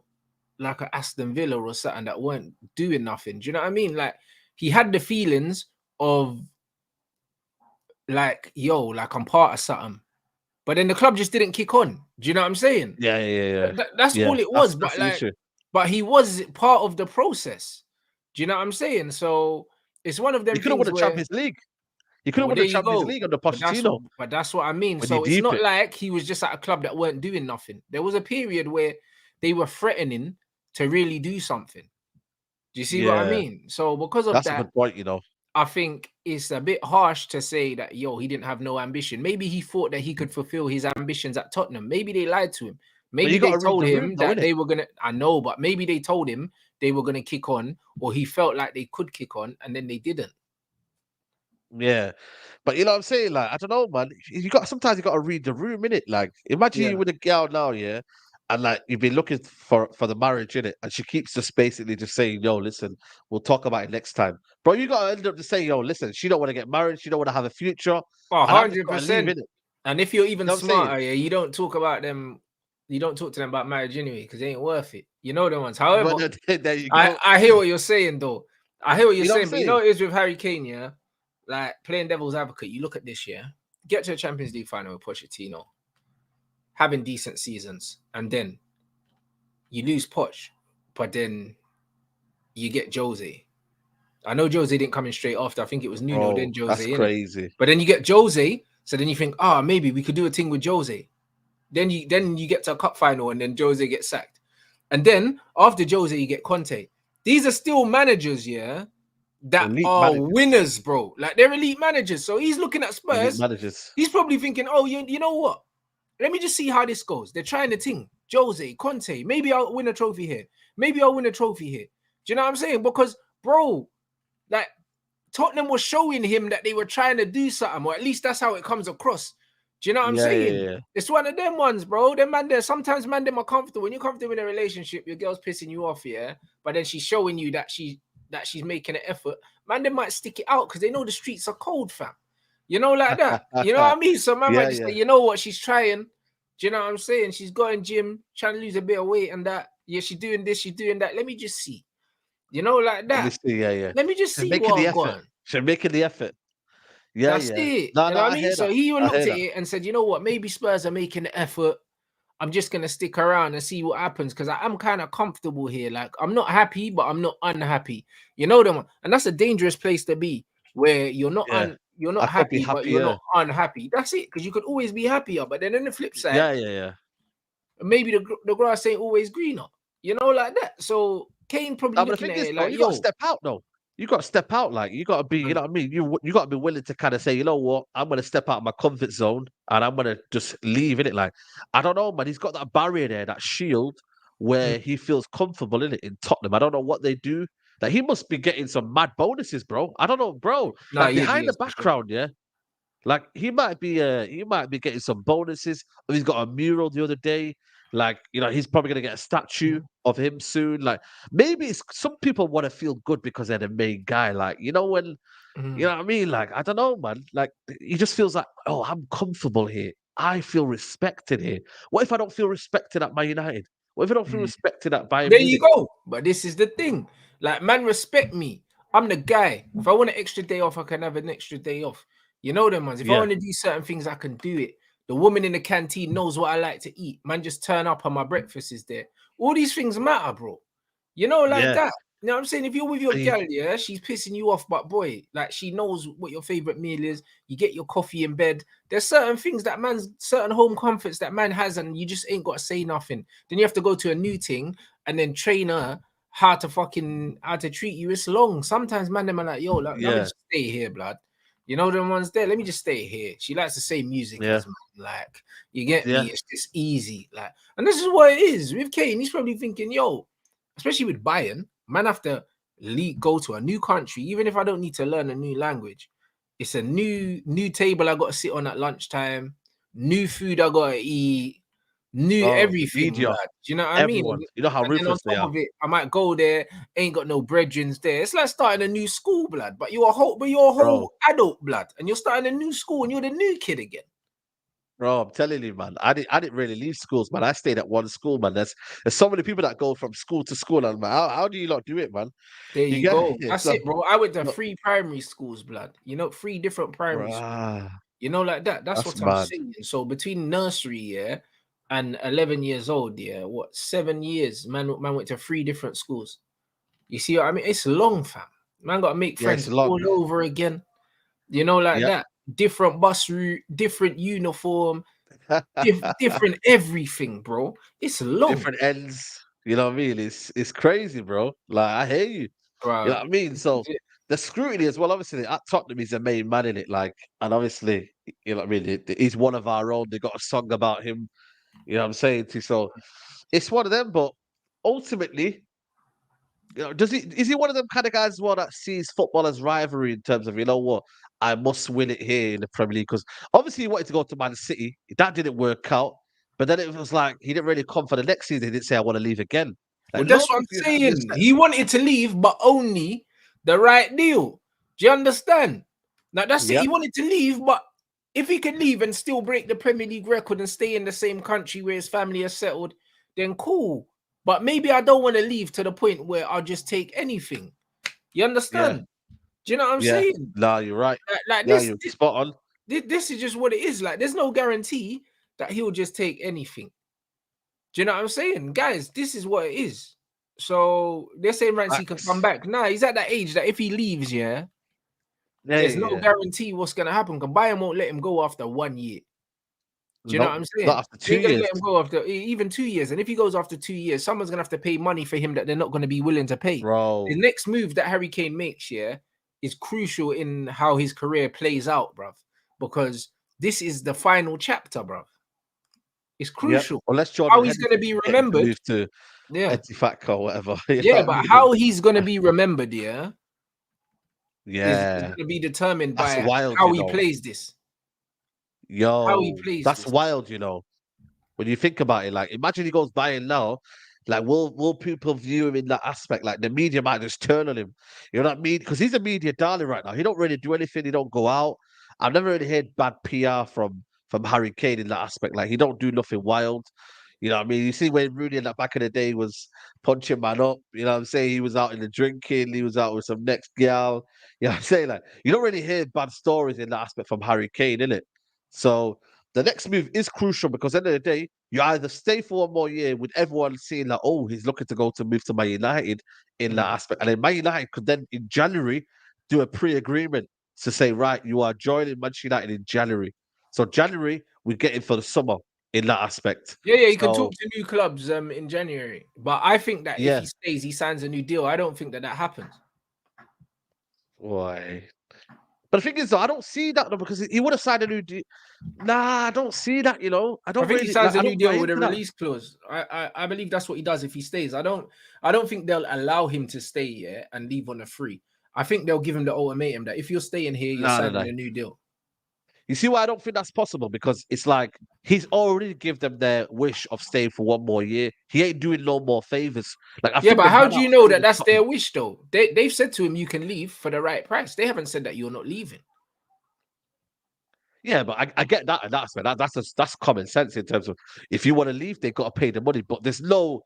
like a Aston Villa or something that weren't doing nothing. Do you know what I mean? Like he had the feelings of like, yo, like I'm part of something. But then the club just didn't kick on. Do you know what I'm saying? Yeah. That's all it was. That's But the like, issue. but he was part of the process. Do you know what I'm saying? So it's one of them You could have won things the where, Champions League. You could have well, won there the you Champions go. League under But Pochettino. that's what I mean. When So you it's deep not it. like he was just at a club that weren't doing nothing. There was a period where they were threatening to really do something. Do you see what I Yeah. mean? So because of That's a that, good point, you know. I think it's a bit harsh to say that, yo, he didn't have no ambition. Maybe he thought that he could fulfill his ambitions at Tottenham. Maybe they lied to him. But Maybe you got they to read told the room, him though, that innit? they were going to, I know, but maybe they told him they were going to kick on, or he felt like they could kick on and then they didn't. Yeah. But you know what I'm saying? Like, I don't know, man. Sometimes you got to read the room, innit? Like, imagine you with a girl now, yeah, and like you've been looking for the marriage, innit? And she keeps just basically just saying, yo, listen, we'll talk about it next time. Bro, you got to end up just saying, yo, listen, she don't want to get married, she don't want to have a future. Oh, And I just got to leave, 100%. innit? And if you're even You know what I'm smarter, saying? yeah, you don't talk about them. You don't talk to them about marriage anyway, because it ain't worth it. You know the ones. However, But there you go. I hear what you're saying though. I hear what you're You know what I'm saying, but you know saying? what it is with Harry Kane, yeah? Like playing devil's advocate, you look at this year, get to a Champions League final with Pochettino, having decent seasons, and then you lose Poch, but then you get Jose. I know Jose didn't come in straight after. I think it was Nuno, Bro, then Jose, that's innit? crazy. But then you get Jose, so then you think, maybe we could do a thing with Jose. Then you get to a cup final, and then Jose gets sacked. And then after Jose, you get Conte. These are still managers, yeah, that Elite are managers. winners, bro. Like they're elite managers. So he's looking at Elite Spurs. managers. He's probably thinking, oh, you know what? Let me just see how this goes. They're trying the thing. Jose, Conte, maybe I'll win a trophy here. Maybe I'll win a trophy here. Do you know what I'm saying? Because, bro, like Tottenham was showing him that they were trying to do something, or at least that's how it comes across. Do you know what I'm saying? Yeah. It's one of them ones, bro. Them man there, sometimes man them are comfortable. When you're comfortable in a relationship, your girl's pissing you off, yeah. But then she's showing you that she's making an effort. Man, they might stick it out because they know the streets are cold, fam. You know, like that. You know what I mean? So man might just say, you know what, she's trying. Do you know what I'm saying? She's going gym, trying to lose a bit of weight and that. Yeah, she's doing this, she's doing that. Let me just see. You know, like that. Let me see, yeah. Let me just She's see making what the I'm effort. going. She's making the effort. Yeah. That's it. No, You know what I I mean? hear So that. he I looked hear at that. it and said, you know what? Maybe Spurs are making the effort. I'm just gonna stick around and see what happens because I'm kind of comfortable here. Like I'm not happy, but I'm not unhappy. You know them, and that's a dangerous place to be where you're not you're not I could be happy, but you're not happier. unhappy. That's it, because you could always be happier. But then on the flip side, Yeah. maybe the grass ain't always greener. You know, like that. So Kane probably But the looking thing at is, it though, like, you got to yo, step out, though. You got to step out. Like, you got to be, you know what I mean? You got to be willing to kind of say, you know what? I'm going to step out of my comfort zone and I'm going to just leave in it. Like, I don't know, man. He's got that barrier there, that shield where he feels comfortable in it in Tottenham. I don't know what they do. Like, he must be getting some mad bonuses, bro. I don't know, bro. nah, Like, he behind the is for sure. background, yeah. Like he might be getting some bonuses. Or he's got a mural the other day. Like, you know, he's probably gonna get a statue of him soon. Like maybe it's some people want to feel good because they're the main guy. Like, you know, when you know what I mean? Like, I don't know, man. Like he just feels like, oh, I'm comfortable here. I feel respected here. What if I don't feel respected at Man United? What if I don't feel respected at Bayern There you Munich? go. But this is the thing. Like, man, respect me. I'm the guy. If I want an extra day off, I can have an extra day off. You know them ones. If I Yeah, want to do certain things, I can do it. The woman in the canteen knows what I like to eat. Man, just turn up and my breakfast is there. All these things matter, bro. You know, like yeah. that. You know what I'm saying? If you're with your And you- girl, yeah, she's pissing you off, but boy, like she knows what your favorite meal is. You get your coffee in bed. There's certain things that certain home comforts that man has, and you just ain't got to say nothing. Then you have to go to a new thing and then train her how to treat you. It's long. Sometimes man, them are like, yo, let me yeah, just stay here, blood. You know them ones there. Let me just stay here. She likes the same music yeah, as man. Like, you get yeah, me? It's just easy. Like, and this is what it is with Kane. He's probably thinking, yo, especially with Bayern, man, have to go to a new country, even if I don't need to learn a new language. It's a new table I got to sit on at lunchtime, new food I got to eat, new Oh, the everything, media, blood. Do you know what I mean? everyone. You know how And then on ruthless they top are. of it, I might go there, ain't got no brethrens there. It's like starting a new school, blood. But you're a Bro. whole adult, blood, and you're starting a new school, and you're the new kid again. Bro, I'm telling you, man. I didn't really leave schools, man. I stayed at one school, man. There's so many people that go from school to school, and man, how do you not do it, man? There You you get go. it? That's So, it, bro. I went to no, 3 primary schools, blood. You know, 3 different primary schools. bruh, You know, like that. That's that's what I'm mad. saying. So between nursery, yeah, and 11 years old, yeah, what 7 years? Man went to 3 different schools. You see what I mean? It's long, fam. Man got to make Yeah, it's friends long. all over again. You know, like Yeah, that. Different bus route, different uniform, different everything, bro. It's long, different ends. You know what I mean? It's crazy, bro. Like I hear you. You know bro. what I mean? This is So it. the scrutiny as well. Obviously, at Tottenham, he's the main man in it. Like, and obviously, you know what I mean. He's one of our own. They got a song about him. You know what I'm saying? So it's one of them. But ultimately, you know, is he one of them kind of guys as well that sees football as rivalry in terms of, you know what, I must win it here in the Premier League? Because obviously he wanted to go to Man City. That didn't work out. But then it was like he didn't really come for the next season. He didn't say I want to leave again. Like Well, that's loads what of I'm you have saying. respect. He wanted to leave, but only the right deal. Do you understand? Now that's it. Yeah, He wanted to leave, but if he could leave and still break the Premier League record and stay in the same country where his family is settled, then cool. But maybe I don't want to leave to the point where I'll just take anything. You understand? Do you know what I'm saying? No, you're right. Like No, this, you're spot on. this is just what it is. Like, there's no guarantee that he'll just take anything. Do you know what I'm saying? Guys, this is what it is. So they're saying Rants can come back. Nah, he's at that age that if he leaves, there's no guarantee what's gonna happen. Because Bayern won't let him go after 1 year. Do you know what I'm saying? Not after 2 They're gonna years. let him go after even 2 years. And if he goes after 2 years, someone's gonna have to pay money for him that they're not gonna be willing to pay. Bro. The next move that Harry Kane makes, is crucial in how his career plays out, bruv. Because this is the final chapter, bruv. It's crucial. Unless how he's gonna be remembered. Move to Antifac or whatever. But how he's gonna be remembered, is gonna be determined by how he plays this. How he plays that's wild, when you think about it. Like, imagine he goes Bayern now. Like, will people view him in that aspect? Like, the media might just turn on him. You know what I mean? Because he's a media darling right now. He don't really do anything. He don't go out. I've never really heard bad PR from Harry Kane in that aspect. Like, he don't do nothing wild. You know what I mean? You see when Rooney in that back in the day was punching man up, you know what I'm saying? He was out in the drinking, he was out with some next gal. You know what I'm saying? Like, you don't really hear bad stories in that aspect from Harry Kane, innit? So the next move is crucial because at the end of the day, you either stay for 1 more year with everyone seeing like, oh, he's looking to move to Man United in that aspect. And then Man United could then in January do a pre-agreement to say, right, you are joining Manchester United in January. So January, we get in for the summer in that aspect. He can talk to new clubs in January. But I think that if he stays, he signs a new deal. I don't think that happens. Why? But the thing is, though, I don't see that though, because he would have signed a new deal. Nah, I don't see that. I don't. I think he signs a new deal with a release clause. I believe that's what he does if he stays. I don't think they'll allow him to stay and leave on a free. I think they'll give him the ultimatum that if you're staying here, you're signing a new deal. You see why I don't think that's possible? Because it's like he's already given them their wish of staying for 1 more year. He ain't doing no more favors. Like, but how do you know that that's their wish though? They've said to him, you can leave for the right price. They haven't said that you're not leaving. Yeah, but I get that, and that's common sense in terms of if you want to leave, they've got to pay the money. But there's no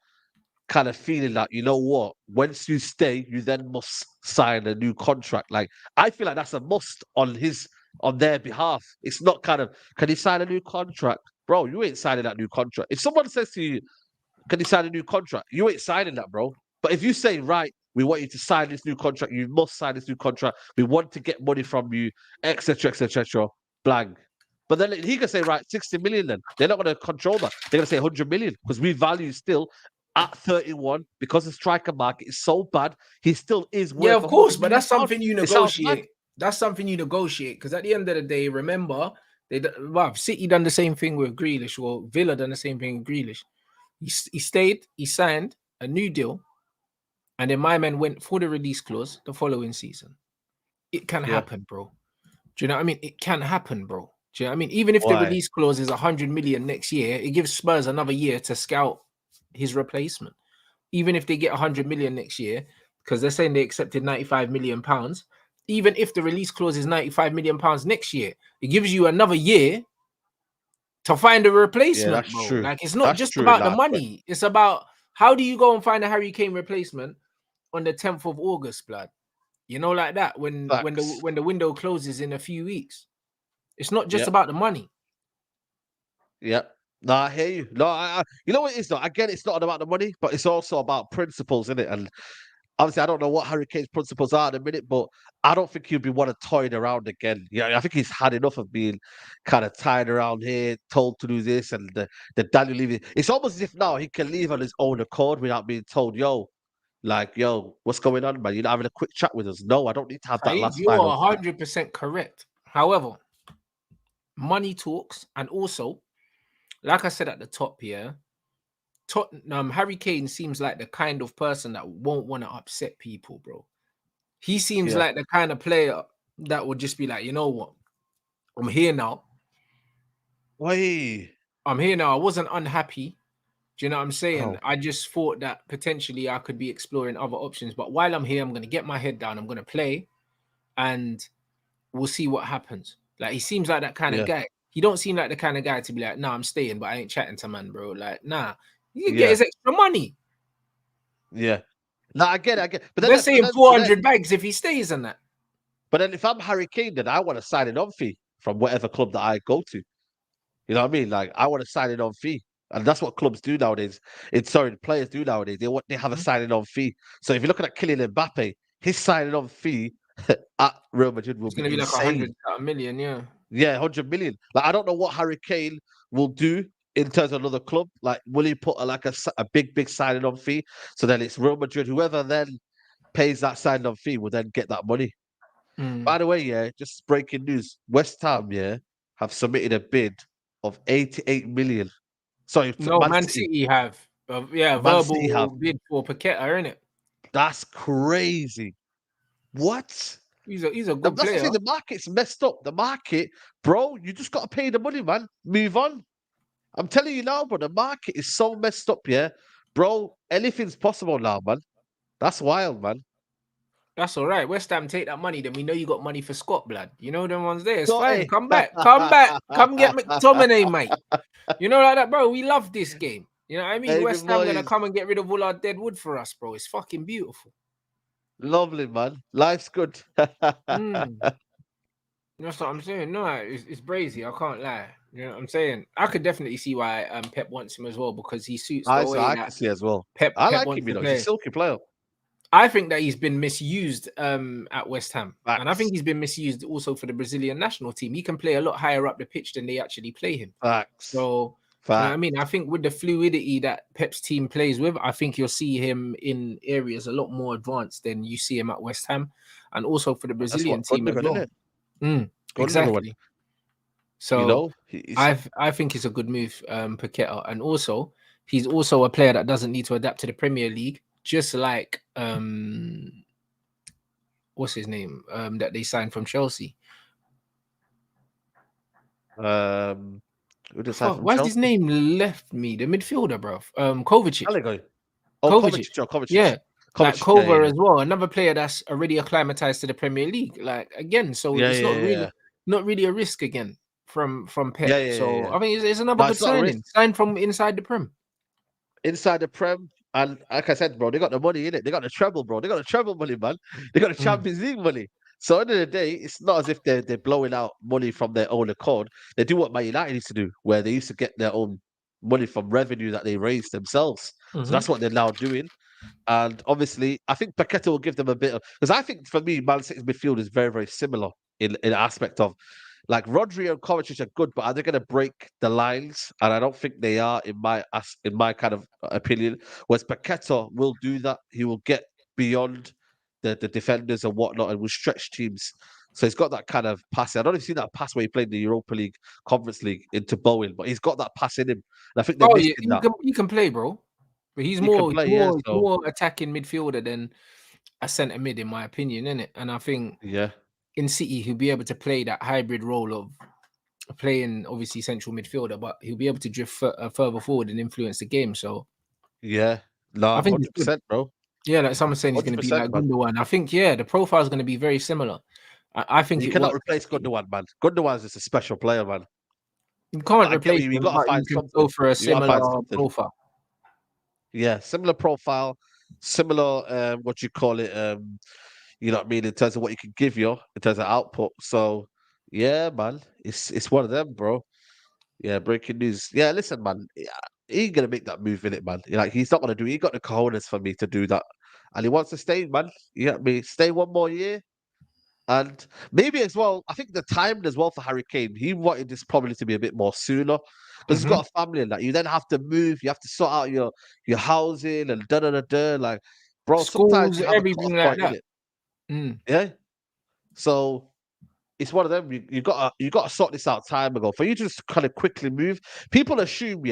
kind of feeling that, you know what, once you stay, you then must sign a new contract. Like, I feel like that's a must on their behalf. It's not kind of, can he sign a new contract? Bro, you ain't signing that new contract. If someone says to you, can he sign a new contract? You ain't signing that, bro. But if you say, right, we want you to sign this new contract, you must sign this new contract, we want to get money from you, etc., etc., blank. But then he can say, right, 60 million then. They're not going to control that. They're going to say 100 million because we value still at 31 because the striker market is so bad. He still is worth. Yeah, of course, but that's something you negotiate. That's something you negotiate because at the end of the day, remember, City done the same thing with Grealish, or Villa done the same thing with Grealish. He stayed, he signed a new deal, and then my man went for the release clause the following season. It can happen, bro. Do you know what I mean? It can happen, bro. Do you know what I mean? Even if the release clause is 100 million next year, it gives Spurs another year to scout his replacement. Even if they get 100 million next year, because they're saying they accepted 95 million pounds. Even if the release clause is 95 million pounds next year, it gives you another year to find a replacement, that's bro. true. Like, it's not just about the money. It's about how do you go and find a Harry Kane replacement on the 10th of August, blood? You know, like that, when the window closes in a few weeks. It's not just about the money. Yep. No, I hear you. No, you know what it is though? I get it's not about the money, but it's also about principles, isn't it? And obviously, I don't know what Harry Kane's principles are in a minute, but I don't think he'll be want to toying around again. Yeah, I think he's had enough of being kind of tied around here, told to do this, and the Daniel leaving. It's almost as if now he can leave on his own accord without being told, yo, what's going on, man? You're not having a quick chat with us. No, I don't need to have that last You are 100% correct. However, money talks, and also, like I said at the top here, Harry Kane seems like the kind of person that won't want to upset people, bro. He seems like the kind of player that would just be like, you know what? I'm here now. I'm here now. I wasn't unhappy. Do you know what I'm saying? I just thought that potentially I could be exploring other options. But while I'm here, I'm going to get my head down. I'm going to play and we'll see what happens. Like, he seems like that kind of guy. He don't seem like the kind of guy to be like, nah, I'm staying, but I ain't chatting to man, bro. Like, nah, he can get his extra money. Yeah. No, I get it. But They're then, saying 400 bags if he stays in that. but then if I'm Harry Kane, then I want a signing on fee from whatever club that I go to. You know what I mean? Like I want a signing on fee. And that's what clubs do nowadays. Players do nowadays. They have a signing on fee. So if you're looking at Kylian Mbappe, his signing on fee at Real Madrid will It's be gonna be like insane. 100 million, yeah. Yeah, 100 million. Like I don't know what Harry Kane will do in terms of another club. Like, will he put a big signing on fee? So then it's Real Madrid. Whoever then pays that signing on fee will then get that money. By the way, yeah, just breaking news. West Ham, yeah, have submitted a bid of 88 million. Sorry, No, Man Man City. City have, Man City verbal have. bid for Paqueta, isn't it? That's crazy. What? He's a good That's the player. thing. The market's messed up. The market, bro, you just got to pay the money, man. Move on. I'm telling you now, bro, the market is so messed up, yeah. Bro, anything's possible now, man. That's wild, man. That's all right. West Ham take that money, then we know you got money for Scott, blood. You know them ones there. It's Got fine. it. Come back. Come back. Come get McTominay, mate. You know like that, bro. We love this game. You know what I mean? Hey, West Ham gonna boys. come and get rid of all our dead wood for us, bro. It's fucking beautiful. Lovely, man. Life's good. Mm. That's what I'm saying. No, it's brazy. I can't lie. You know what I'm saying? I could definitely see why Pep wants him as well because he suits the way I that can see as well. Pep I like wants him, you to know. He's a play. silky player. I think that he's been misused at West Ham. And I Facts. think he's been misused also for the Brazilian national team. He can play a lot higher up the pitch than they actually play him. Facts. So, you know what I mean? I think with the fluidity that Pep's team plays with, I think you'll see him in areas a lot more advanced than you see him at West Ham. And also for the Brazilian team as well. Exactly. So, you know, I think it's a good move, Paqueta. And also, he's also a player that doesn't need to adapt to the Premier League, just like what's his name? That they signed from Chelsea. who decided from Why's Chelsea? his name left me? The midfielder, bro. Kovacic. Kovacic. Yeah. Like Kovacic, Kova as well, another player that's already acclimatized to the Premier League. Like again, so it's not really a risk again from Pep. So I mean, it's another good signing. Signed from inside the Prem. Inside the Prem, and like I said, bro, they got the money in it. They got the treble, bro. They got the treble money, man. They got the Champions League money. So at the end of the day, it's not as if they're blowing out money from their own accord. They do what Man United used to do, where they used to get their own money from revenue that they raised themselves. So that's what they're now doing. And obviously, I think Paqueta will give them a bit of because I think for me, Man City's midfield is very, very similar in aspect of like Rodri and Kovacic are good, but are they going to break the lines? And I don't think they are in my kind of opinion. Whereas Paqueta will do that. He will get beyond the defenders and whatnot and will stretch teams. So he's got that kind of pass. I don't know if you've seen that pass where he played in the Europa League, Conference League into Bowen, but he's got that pass in him. And I think they're missing that. He can play, bro. But he's more attacking midfielder than a centre mid, in my opinion, isn't it? And I think in City he'll be able to play that hybrid role of playing obviously central midfielder, but he'll be able to drift further forward and influence the game. So I think 100%, bro. Yeah, like someone saying he's going to be like Gundogan. I think the profile is going to be very similar. I think you cannot replace Gundogan, man. Gundogan's just a special player, man. You can't replace him, but you can go for a similar profile. Yeah, similar profile, similar what you call it, you know what I mean, in terms of what he can give you, in terms of output. So yeah, man, it's one of them, bro. Yeah, breaking news. Yeah, listen, man, he ain't gonna make that move in it, man. Like he's not gonna do it. He got the cojones for me to do that. And he wants to stay, man. You know what I mean? Stay one more year. And maybe as well, I think the timing as well for Harry Kane, he wanted this probably to be a bit more sooner because he's got a family and that. You then have to move, you have to sort out your housing and da da da da. Like, bro, schools, sometimes you have everything like that. Yeah. So it's one of them. You gotta sort this out time ago. For you to just kind of quickly move, people assume,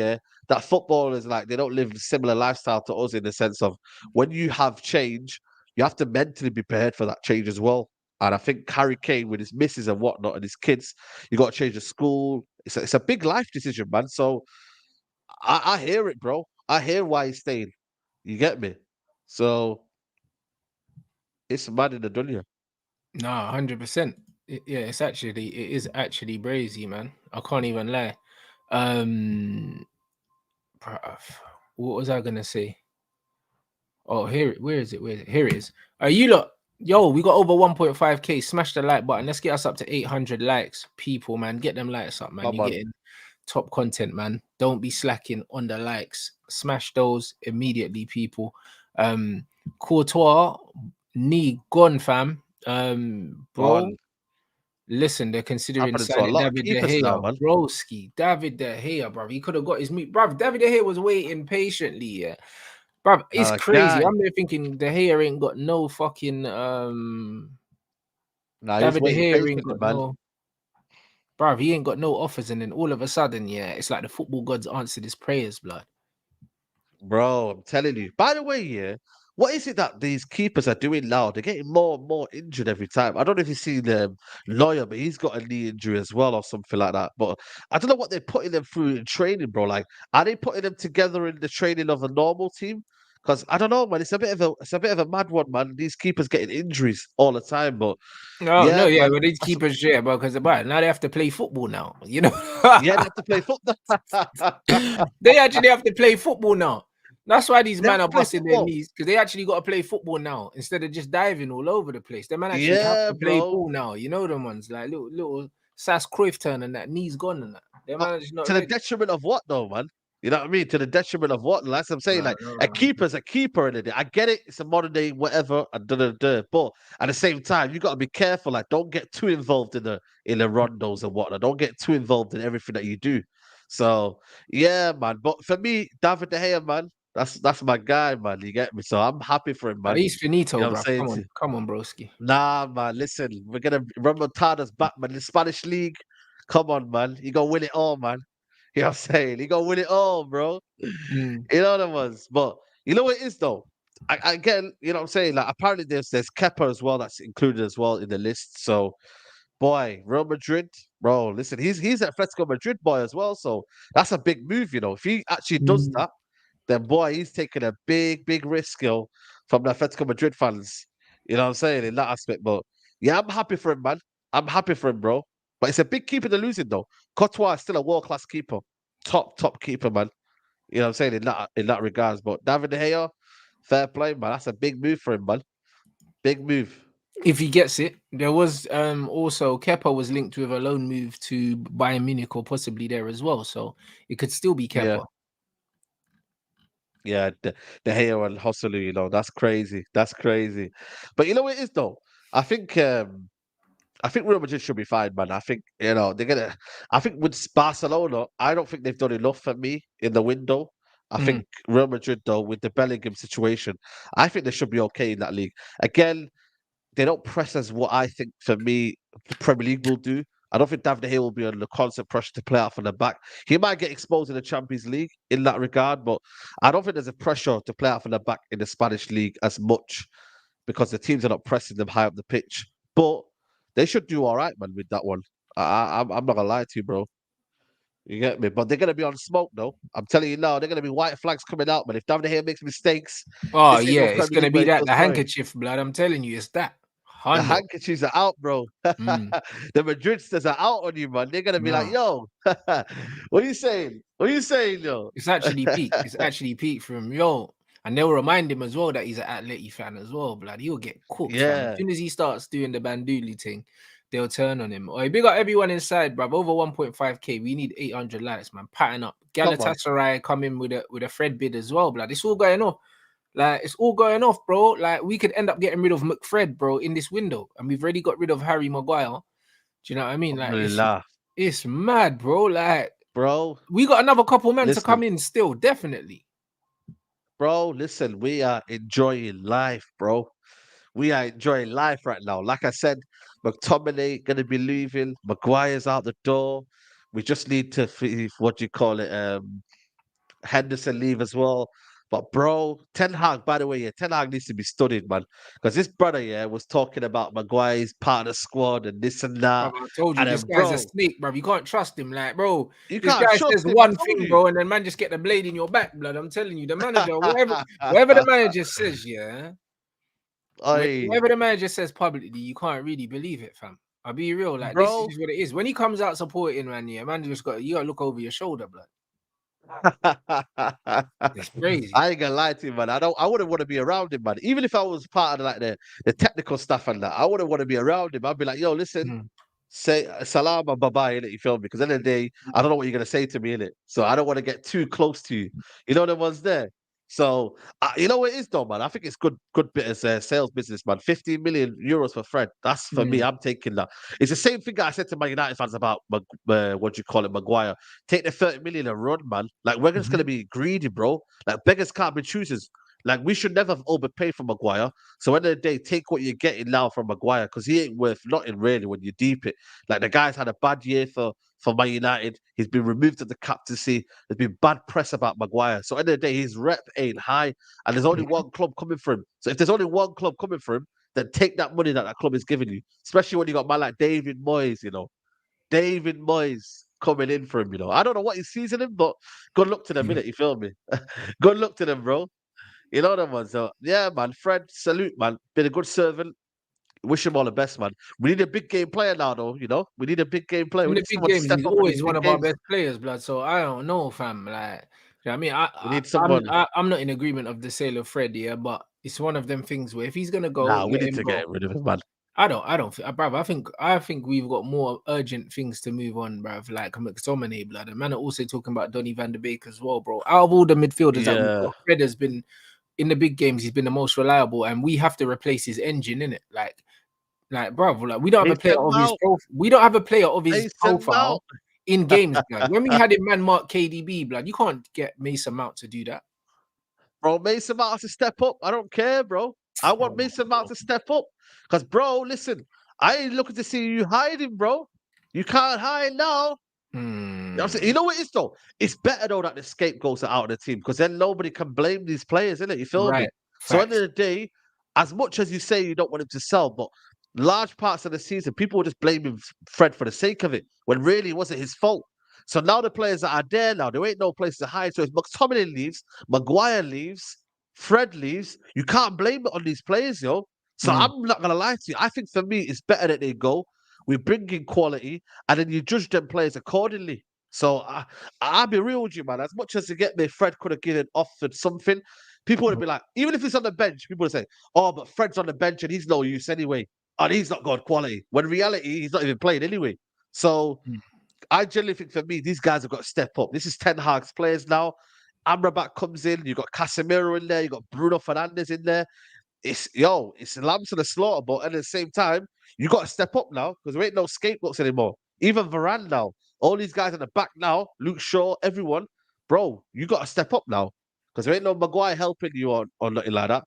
that footballers like they don't live a similar lifestyle to us in the sense of when you have change, you have to mentally be prepared for that change as well. And I think Harry Kane with his missus and whatnot and his kids, you got to change the school. It's a big life decision, man. So I hear it, bro. I hear why he's staying. You get me? So it's mad in the dunya. No, 100%. It is actually brazy, man. I can't even lie. What was I gonna say? Oh, here it. Where is it? Where is it? Here it is. You lot. Yo, we got over 1.5k. Smash the like button. Let's get us up to 800 likes. People, man, get them likes up, man. Come You're on. getting top content, man. Don't be slacking on the likes. Smash those immediately, people. Courtois, knee gone, fam. Bro. Gone. Listen, they're considering Happening to a signing lot of David De keepers now, Gea. man. Broski, David De Gea, bro. He could have got his meat. Bro, David De Gea was waiting patiently, yeah. Bro, it's crazy. Guy. I'm there thinking De Gea ain't got no fucking Nah, he's David De waiting Gea ain't patiently, got man. no, bro, he ain't got no offers, and then all of a sudden, yeah, it's like the football gods answered his prayers, blood. Bro, I'm telling you. By the way, yeah, what is it that these keepers are doing now? They're getting more and more injured every time. I don't know if you've seen Lawyer, but he's got a knee injury as well or something like that. But I don't know what they're putting them through in training, bro. Like, are they putting them together in the training of a normal team? Because I don't know, man. It's a bit of a mad one, man. These keepers getting injuries all the time. But No, yeah, no, yeah, man. but these keepers, yeah, bro, because now they have to play football now, you know. Yeah, they have to play football. They actually have to play football now. That's why these They have men to are play busting their football. knees, because they actually got to play football now instead of just diving all over the place. They man actually have Yeah, to play bro. ball now. You know them ones like little Sass Cruyff turn and that knees gone and that. They man is not To the ready. detriment of what, though, man? You know what I mean? To the detriment of what? Like I'm saying, No, like no, a no. keeper's a keeper in it. I get it; it's a modern day whatever, and but at the same time, you got to be careful. Like, don't get too involved in the rondos and whatnot. Don't get too involved in everything that you do. So yeah, man. But for me, David De Gea, man, that's my guy, man. You get me? So I'm happy for him, man. He's You finito, know what I'm bro. saying? Come on, broski. Nah, man. Listen, we're gonna Remontada's back, man. The Spanish league. Come on, man. You gonna win it all, man. You know what I'm saying? He gonna win it all, bro. Mm. You know what it was. But you know what it is though? I again, you know what I'm saying? Like apparently there's Kepa as well that's included as well in the list. So boy, Real Madrid, bro, listen, he's at Atletico Madrid boy as well. So that's a big move, you know. If he actually does Mm. that, then boy, he's taking a big risk, yo, from the Atletico Madrid fans. You know what I'm saying? In that aspect. But yeah, I'm happy for him, man. I'm happy for him, bro. But it's a big keeper to losing though. Courtois is still a world-class keeper. Top keeper, man. You know what I'm saying? In that regards. But David De Gea, fair play, man. That's a big move for him, man. Big move. If he gets it, there was also Kepa was linked with a loan move to Bayern Munich or possibly there as well. So it could still be Yeah. Kepa. Yeah, De Gea and Hosselu, you know, that's crazy. That's crazy. But you know what it is though? I think I think Real Madrid should be fine, man. I think, you know, they're gonna I think with Barcelona, I don't think they've done enough for me in the window. I Mm. think Real Madrid though, with the Bellingham situation, I think they should be okay in that league. Again, they don't press as what I think for me the Premier League will do. I don't think David De Gea will be under constant pressure to play out from the back. He might get exposed in the Champions League in that regard, but I don't think there's a pressure to play out from the back in the Spanish league as much because the teams are not pressing them high up the pitch. But they should do all right, man, with that one. I'm not gonna lie to you, bro. You get me? But they're gonna be on smoke, though. I'm telling you now, they're gonna be white flags coming out, man. If David De Gea makes mistakes, Oh this ain't yeah, no it's Premier gonna League be where he that feels the sorry. handkerchief blood. I'm telling you, it's that. The Hundo. handkerchiefs are out, bro. Mm. The Madridsters are out on you, man. They're gonna be like, No, "Yo, what are you saying? What are you saying, yo?" it's actually peak. It's actually peak for him, yo. And they'll remind him as well that he's an Atleti fan as well, blood. He'll get cooked, fam. As Yeah, soon as he starts doing the Banduli thing, they'll turn on him. Oh, big up everyone inside, bruv. Over 1.5k. We need 800 likes, man. Pattern up. come on, Galatasaray come in with a Fred bid as well, blood. It's all going off. Like it's all going off, bro. Like we could end up getting rid of McFred, bro, in this window, and we've already got rid of Harry Maguire. Do you know what I mean? Like Alhamdulillah, it's mad, bro. Like bro. we got another couple men to Listen, come in still, definitely. bro. Listen, we are enjoying life, bro. We are enjoying life right now. Like I said, McTominay gonna be leaving. Maguire's out the door. We just need to what do you call it? Henderson leave as well. But bro, Ten Hag, by the way, yeah, Ten Hag needs to be studied, man. Because this brother, yeah, was talking about Maguire's part of the squad and this and that. Bruv, I told you And this then, guy's a bro, snake, bro. You can't trust him, like, bro. you This can't guy trust says him. I one told thing, you. bro, and then man just get the blade in your back, blood. I'm telling you, the manager, whatever the manager says, yeah, Oi, whatever the manager says publicly, you can't really believe it, fam. I'll be real, like this bro, is what it is. When he comes out supporting, man, yeah, man, you got to look over your shoulder, blood. It's crazy. I ain't gonna lie to you, man. I wouldn't want to be around him, man. Even if I was part of like the technical stuff and that, I wouldn't want to be around him. I'd be like, yo, listen, Mm. say salam and bye bye, innit? You feel me? Because at the end of the day, I don't know what you're gonna say to me, innit? So I don't want to get too close to you. You know the ones there. So you know what it is though, man. I think it's good bit as sales business, man. 15 million euros for Fred. That's for me. Mm. I'm taking that. It's the same thing I said to my United fans about what do you call it, Maguire. Take the 30 million and run, man. Like we're just Mhm. gonna be greedy, bro. Like beggars can't be choosers. Like we should never have overpaid for Maguire. So at the end of the day, take what you're getting now from Maguire because he ain't worth nothing really when you deep it. Like the guy's had a bad year for Man United. He's been removed of the captaincy. There's been bad press about Maguire. So at the end of the day, his rep ain't high, and there's only one club coming for him. So if there's only one club coming for him, then take that money that club is giving you. Especially when you got man like David Moyes, David Moyes coming in for him. I don't know what he's seizing him, but good luck to them, Mm. innit? You feel me? Good luck to them, bro. You know them ones. So yeah, man. Fred, salute, man. Been a good servant. Wish him all the best, man. We need a big game player now, though. We need a big game player. In We the need big someone to games, step he's up in these always one big of our games. best players, blood. So I don't know, fam. Like, you know what I mean, We need someone. I'm not in agreement of the sale of Fred, yeah, but it's one of them things where if he's gonna go, Nah, we let need him to go. get rid of him, man. I don't, bruv. I think we've got more urgent things to move on, bruv. Like McTominay, blood. And man are also talking about Donny van der Beek as well, bro. Out of all the midfielders that we've Yeah. got, Fred has been in the big games. He's been the most reliable, and we have to replace his engine, innit? Like, bruv, like we don't have a player Mason of his Mount. we don't have a player of his Mason profile Mount. in games, blood. When we had him man mark KDB, blood, you can't get Mason Mount to do that. Bro, Mason Mount has to step up. I don't care, bro. I want Mason Mount to step up. Because, bro, listen, I ain't looking to see you hiding, bro. You can't hide now. You know what I'm saying? You know what it is, though? It's better, though, that the scapegoats are out of the team because then nobody can blame these players, innit? You feel me? Right. So, at the Facts. end of the day, as much as you say you don't want him to sell, but large parts of the season, people were just blaming Fred for the sake of it when really it wasn't his fault. So now the players that are there now, there ain't no place to hide. So if McTominay leaves, Maguire leaves, Fred leaves, you can't blame it on these players, yo. So Mm. I'm not gonna lie to you. I think for me, it's better that they go. We bring in quality, and then you judge them players accordingly. So I'll be real with you, man. As much as to get me, Fred could have given offered something. People would be like, even if he's on the bench, people would say, "Oh, but Fred's on the bench and he's no use anyway, and he's not got quality." When in reality, he's not even playing anyway. So Mm. I generally think for me, these guys have got to step up. This is Ten Hag's players now. Amrabat comes in. You got Casemiro in there. You got Bruno Fernandes in there. It's lambs to the slaughter. But at the same time, you got to step up now because there ain't no scapegoats anymore. Even Varane now. All these guys in the back now. Luke Shaw, everyone, bro. You got to step up now because there ain't no Maguire helping you on nothing like that.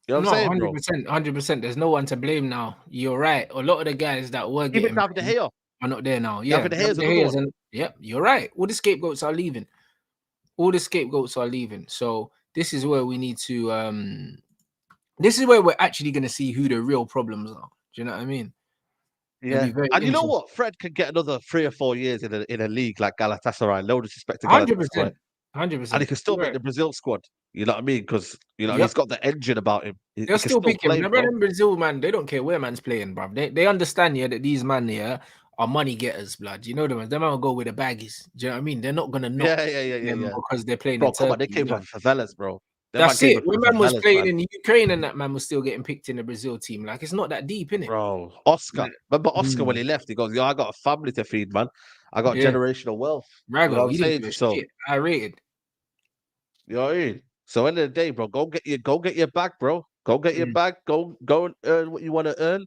You know what I'm No, saying, bro? 100%, 100%. There's no one to blame now. You're right. A lot of the guys that were Even getting David De blamed Gea. are not there now. Yeah, David De Gea is David De another Gea's one. yep, you're right. All the scapegoats are leaving. All the scapegoats are leaving. So this is where we need to this is where we're actually going to see who the real problems are. Do you know what I mean? It'll Yeah, be very and you know interesting. what? Fred can get another 3 or 4 years in a league like Galatasaray. No disrespect to Galatasaray, 100%. and he 100%. can still You're make right. the Brazil squad. You know what I mean? Because he's Yep. got the engine about him. He They'll can still still pick him. play, Remember bro. in Brazil, man, they don't care where man's playing, bruv. They understand, yeah, that these man here are money getters, blood. You know them. Them man will go with the baggies. Do you know what I mean? They're not gonna not them Yeah. because they're playing Bro, in come Turkey. on, they You came know? from favelas, bro. Them man That's came it. from When man was favelas, playing man. in Ukraine and that man was still getting picked in the Brazil team. Like it's not that deep, innit? Bro, Oscar. Like, Remember Oscar when mm, he left? He goes, "Yo, I got a family to feed, man. I got yeah, generational wealth." You know what Rago, I'm he didn't saying? do a So, shit. I rated. you know what I mean? So, end of the day, bro, go get your bag, bro. Go get your Mm. bag. Go and earn what you want to earn.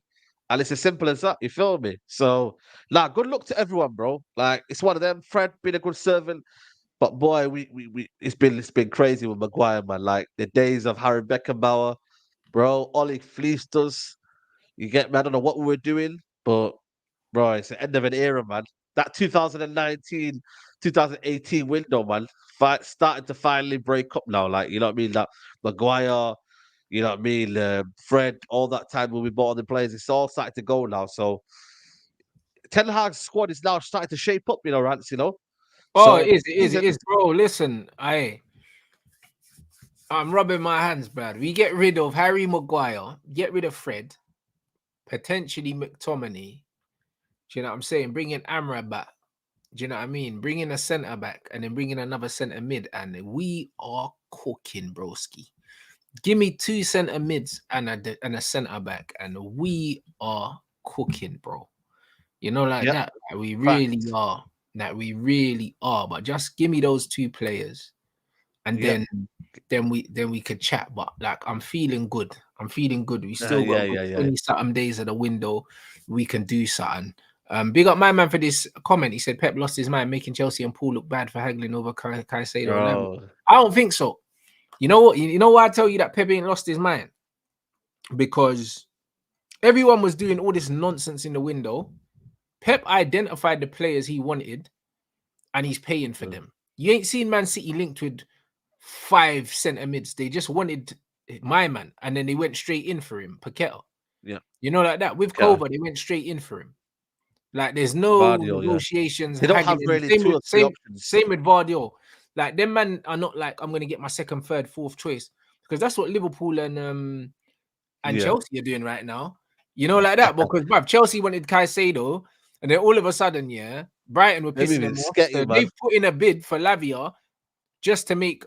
And it's as simple as that. You feel me? So, good luck to everyone, bro. Like, it's one of them. Fred been a good servant, but boy, we it's been crazy with Maguire, man. Like the days of Harry Beckenbauer, bro. Ollie fleeced us. You get me? I don't know what we were doing, but bro, it's the end of an era, man. That 2019, 2018 window, man, started to finally break up now. Like, you know what I mean? That Maguire, you know what I mean? Fred, all that time when we bought all the players, it's all starting to go now. So Ten Hag's squad is now starting to shape up, Rants, Oh, it So is, it is, it season, is, bro. Listen, I'm rubbing my hands, Brad. We get rid of Harry Maguire, get rid of Fred, potentially McTominay. Do you know what I'm saying? Bring in Amrabat. Do you know what I mean? Bring in a centre back and then bring in another centre mid, and we are cooking, broski. Give me 2 centre mids and a centre back, and we are cooking, bro. You know, like Yep. that. Like we Fact. really are. Like we really are. But just give me those 2 players, and Yep. then we could chat. But like I'm feeling good. I'm feeling good. We still got Yeah. 20 something days of the window. We can do something. Big up my man for this comment. He said Pep lost his mind, making Chelsea and Paul look bad for haggling over Caicedo. Bro. I don't think so. You know what? You know why I tell you that Pep ain't lost his mind? Because everyone was doing all this nonsense in the window. Pep identified the players he wanted, and he's paying for them. You ain't seen Man City linked with 5 centre mids. They just wanted my man, and then they went straight in for him, Paqueta. Yeah. You know, like that. With Yeah. Kova, they went straight in for him. Like there's no Vardio, negotiations. They don't have haggling. really 2 or 3 options. Same with Vardio. Like them man are not like I'm gonna get my second, third, fourth choice, because that's what Liverpool and Chelsea are doing right now. You know, like that. Because bruv, Chelsea wanted Caicedo, and then all of a sudden, yeah, Brighton were pissing them off. So they've put in a bid for Lavia just to make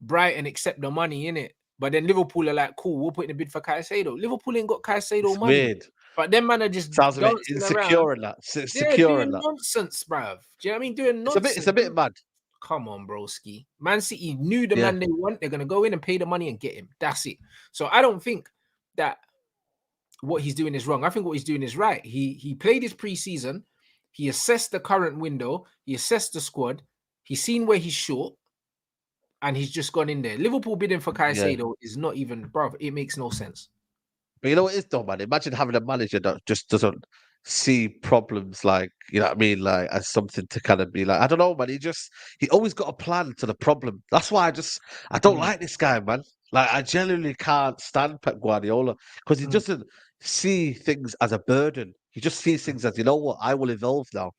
Brighton accept the money in it. But then Liverpool are like, cool, we'll put in a bid for Caicedo. Liverpool ain't got Caicedo It's money. weird. But them man are just Sounds a bit dancing insecure around. in that. They're Secure in doing that. nonsense, bruv. Do you know what I mean? Doing nonsense. It's a bit mad. Come on, broski. Man City knew the man they want. They're gonna go in and pay the money and get him. That's it. So I don't think that what he's doing is wrong. I think what he's doing is right. He played his preseason. He assessed the current window. He assessed the squad. He's seen where he's short, and he's just gone in there. Liverpool bidding for Caicedo is not even, bruv. It makes no sense. But you know what it is though, man? Imagine having a manager that just doesn't see problems like, you know what I mean, like as something to kind of be like, I don't know, man. He always got a plan to the problem. That's why I don't like this guy, man. Like I genuinely can't stand Pep Guardiola because he doesn't see things as a burden. He just sees things as, you know what, I will evolve now.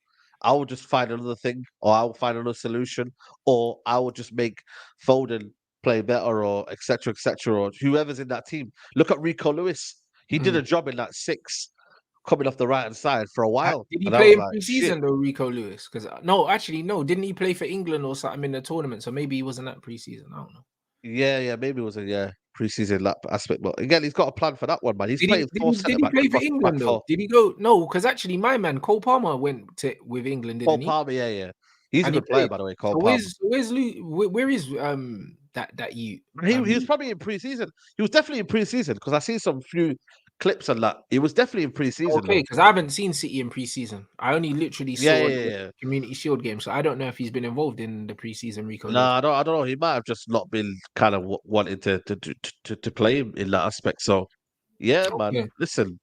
I will just find another thing, or I will find another solution, or I will just make Foden play better, or etc. or whoever's in that team. Look at Rico Lewis. He did a job in that 6 coming off the right hand side for a while. Did he and I play was in like, preseason though, Rico Lewis? Because no, actually, no. Didn't he play for England or something in the tournament? So maybe he wasn't at preseason. I don't know. Yeah, maybe it was a preseason lap aspect, but again, he's got a plan for that one, man. He's Did playing 4 he centre back. play for England though? Did he go? No, because actually, my man Cole Palmer went with England, didn't Cole he? Palmer, yeah. He's And a he good player, played. by the way. Cole So Palmer. where is that you? He was probably in preseason. He was definitely in preseason because I see some few clips on that. He was definitely in preseason. Okay, because I haven't seen City in preseason. I only literally saw the Community Shield game, so I don't know if he's been involved in the preseason. Rico. No, I don't know. He might have just not been kind of wanting to play him in that aspect. So, yeah, man. Listen,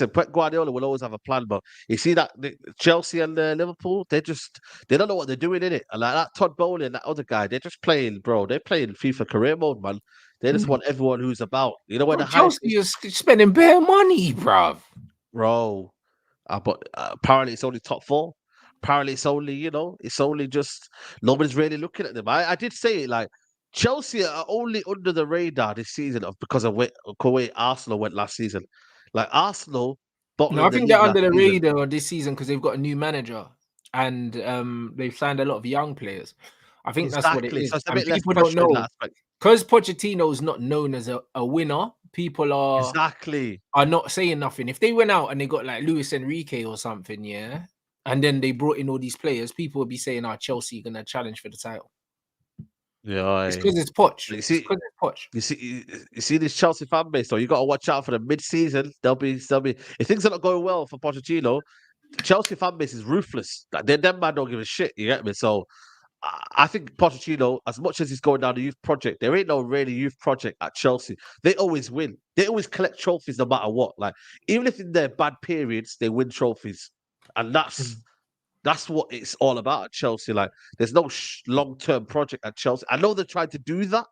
Pep Guardiola will always have a plan, but you see that Chelsea and Liverpool, they don't know what they're doing in it. And like that Todd Bowley and that other guy, they're just playing, bro. They're playing FIFA career mode, man. They just want everyone who's about. You know where the Chelsea is spending bare money, bro. But apparently it's only top 4. Apparently it's only, it's only just nobody's really looking at them. I did say it, like Chelsea are only under the radar this season because of the way Arsenal went last season. Like Arsenal, no, I think they're under the radar this season because they've got a new manager and they've signed a lot of young players. I think that's what it is. So it's a and bit less people don't know aspect. Because Pochettino is not known as a winner. People are not saying nothing. If they went out and they got like Luis Enrique or something, yeah, and then they brought in all these players, people would be saying, Chelsea gonna challenge for the title. Yeah, it's because it's Poch. You see this Chelsea fan base, though. You got to watch out for the mid-season. They'll be. If things are not going well for Pochettino, the Chelsea fan base is ruthless. Like them man don't give a shit. You get me? So I think Pochettino, as much as he's going down the youth project, there ain't no really youth project at Chelsea. They always win. They always collect trophies no matter what. Like even if in their bad periods, they win trophies, and that's what it's all about at Chelsea. Like there's no long-term project at Chelsea. I know they're trying to do that,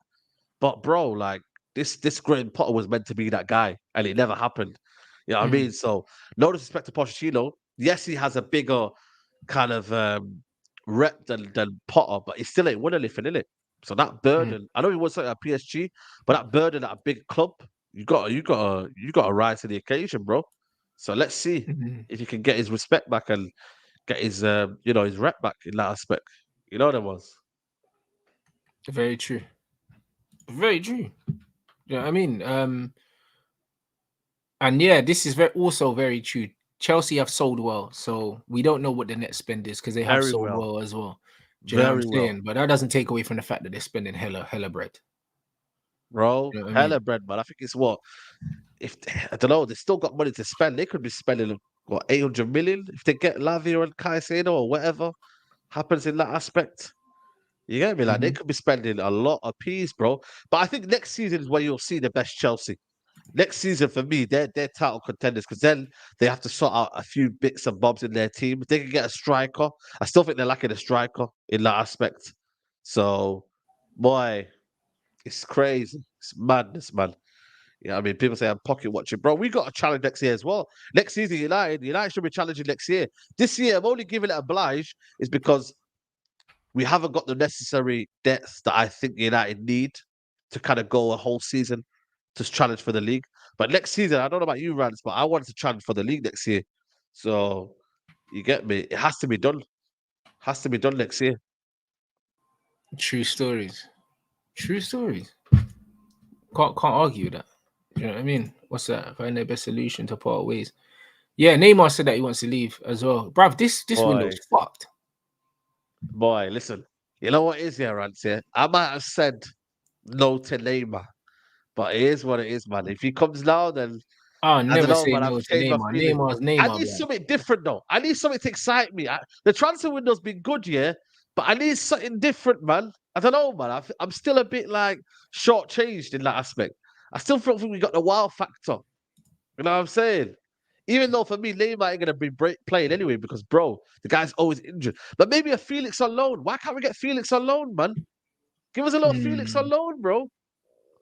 but bro, like this Graham Potter was meant to be that guy, and it never happened. You know what I mean? So no disrespect to Pochettino. Yes, he has a bigger kind of rep than Potter, but he still ain't won anything, innit? So that burden, I know he was something at PSG, but that burden at a big club, you got to rise to the occasion, bro. So let's see if he can get his respect back and get his his rep back in that aspect. You know what it was. Very true. Very true. You know what I mean? And yeah, this is also very true. Chelsea have sold well, so we don't know what the net spend is because they have Very sold well. well as well. Do you know what I'm Very well. saying? But that doesn't take away from the fact that they're spending hella bread. Bro, You know what I hella mean? bread, man. I think it's what if I don't know, they still got money to spend. They could be spending what 800 million if they get Lavia and Caicedo or whatever happens in that aspect. You get me? Like they could be spending a lot of peas, bro. But I think next season is where you'll see the best Chelsea. Next season for me, they're title contenders because then they have to sort out a few bits and bobs in their team. If they can get a striker, I still think they're lacking a striker in that aspect. So, boy, it's crazy. It's madness, man. Yeah, I mean, people say I'm pocket watching, bro. We got a challenge next year as well. Next season, United should be challenging next year. This year, I'm only giving it a blige is because we haven't got the necessary depth that I think United need to kind of go a whole season to challenge for the league. But next season, I don't know about you, Rants, but I want to challenge for the league next year. So you get me? It has to be done. Has to be done next year. True stories. True stories. Can't argue with that. You know what I mean? What's that? Find the best solution to part ways. Yeah, Neymar said that he wants to leave as well. Bruv, this window's fucked. Boy, listen. You know what is here, Rants? Yeah, I might have said no to Neymar, but it is what it is, man. If he comes now, then I'll I don't never know, say man. I've no to changed my Neymar. feeling. Neymar's I Neymar, need bruv. something different, though. I need something to excite me. The transfer window's been good, yeah, but I need something different, man. I don't know, man. I'm still a bit like shortchanged in that aspect. I still don't think we got the wow factor. You know what I'm saying? Even though for me, Neymar ain't gonna be playing anyway because, bro, the guy's always injured. But maybe a Felix on loan. Why can't we get Felix on loan, man? Give us a little Felix on loan, bro.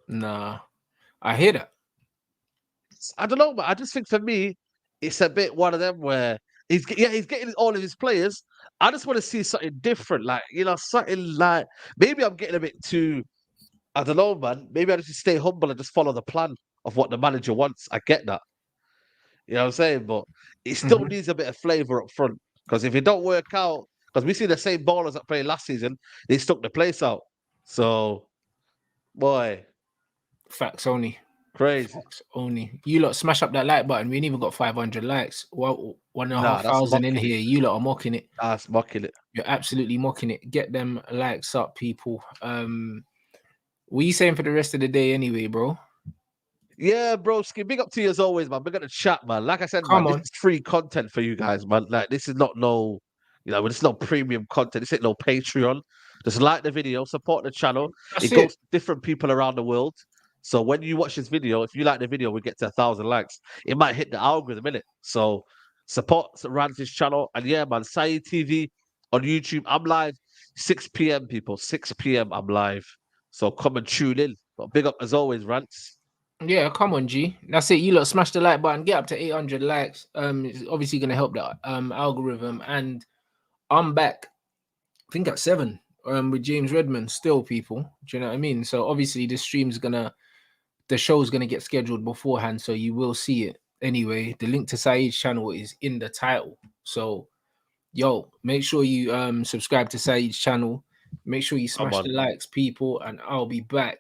Nah, I hear that. I don't know, but I just think for me, it's a bit one of them where he's getting all of his players. I just want to see something different, like something like maybe I'm getting a bit too. I don't know, man. Maybe I just stay humble and just follow the plan of what the manager wants. I get that. You know what I'm saying? But it still needs a bit of flavour up front. Because if it don't work out, because we see the same ballers that played last season, they stuck the place out. So, boy. Facts only. Crazy. Facts only. You lot smash up that like button. We ain't even got 500 likes. Well, 1,500 in here. You lot are mocking it. That's mocking it. You're absolutely mocking it. Get them likes up, people. What are you saying for the rest of the day anyway, bro? Yeah, broski. Big up to you as always, man. We're gonna chat, man. Like I said, man, this is free content for you guys, man. Like this is not this is no premium content. This ain't no Patreon. Just like the video, support the channel. It goes to different people around the world. So when you watch this video, if you like the video, we get to 1,000 likes. It might hit the algorithm, innit? So support Rants' channel. And yeah, man, Saeed TV on YouTube. I'm live 6 p.m. people. 6 p.m. I'm live. So come and tune in. But big up as always, Rants. Yeah, come on, G. That's it. You lot smash the like button, get up to 800 likes. It's obviously gonna help the algorithm. And I'm back, I think at 7 with James Redmond still, people. Do you know what I mean? So obviously the show's gonna get scheduled beforehand, so you will see it anyway. The link to Saeed's channel is in the title. So yo, make sure you subscribe to Saeed's channel. Make sure you smash the likes, people, and I'll be back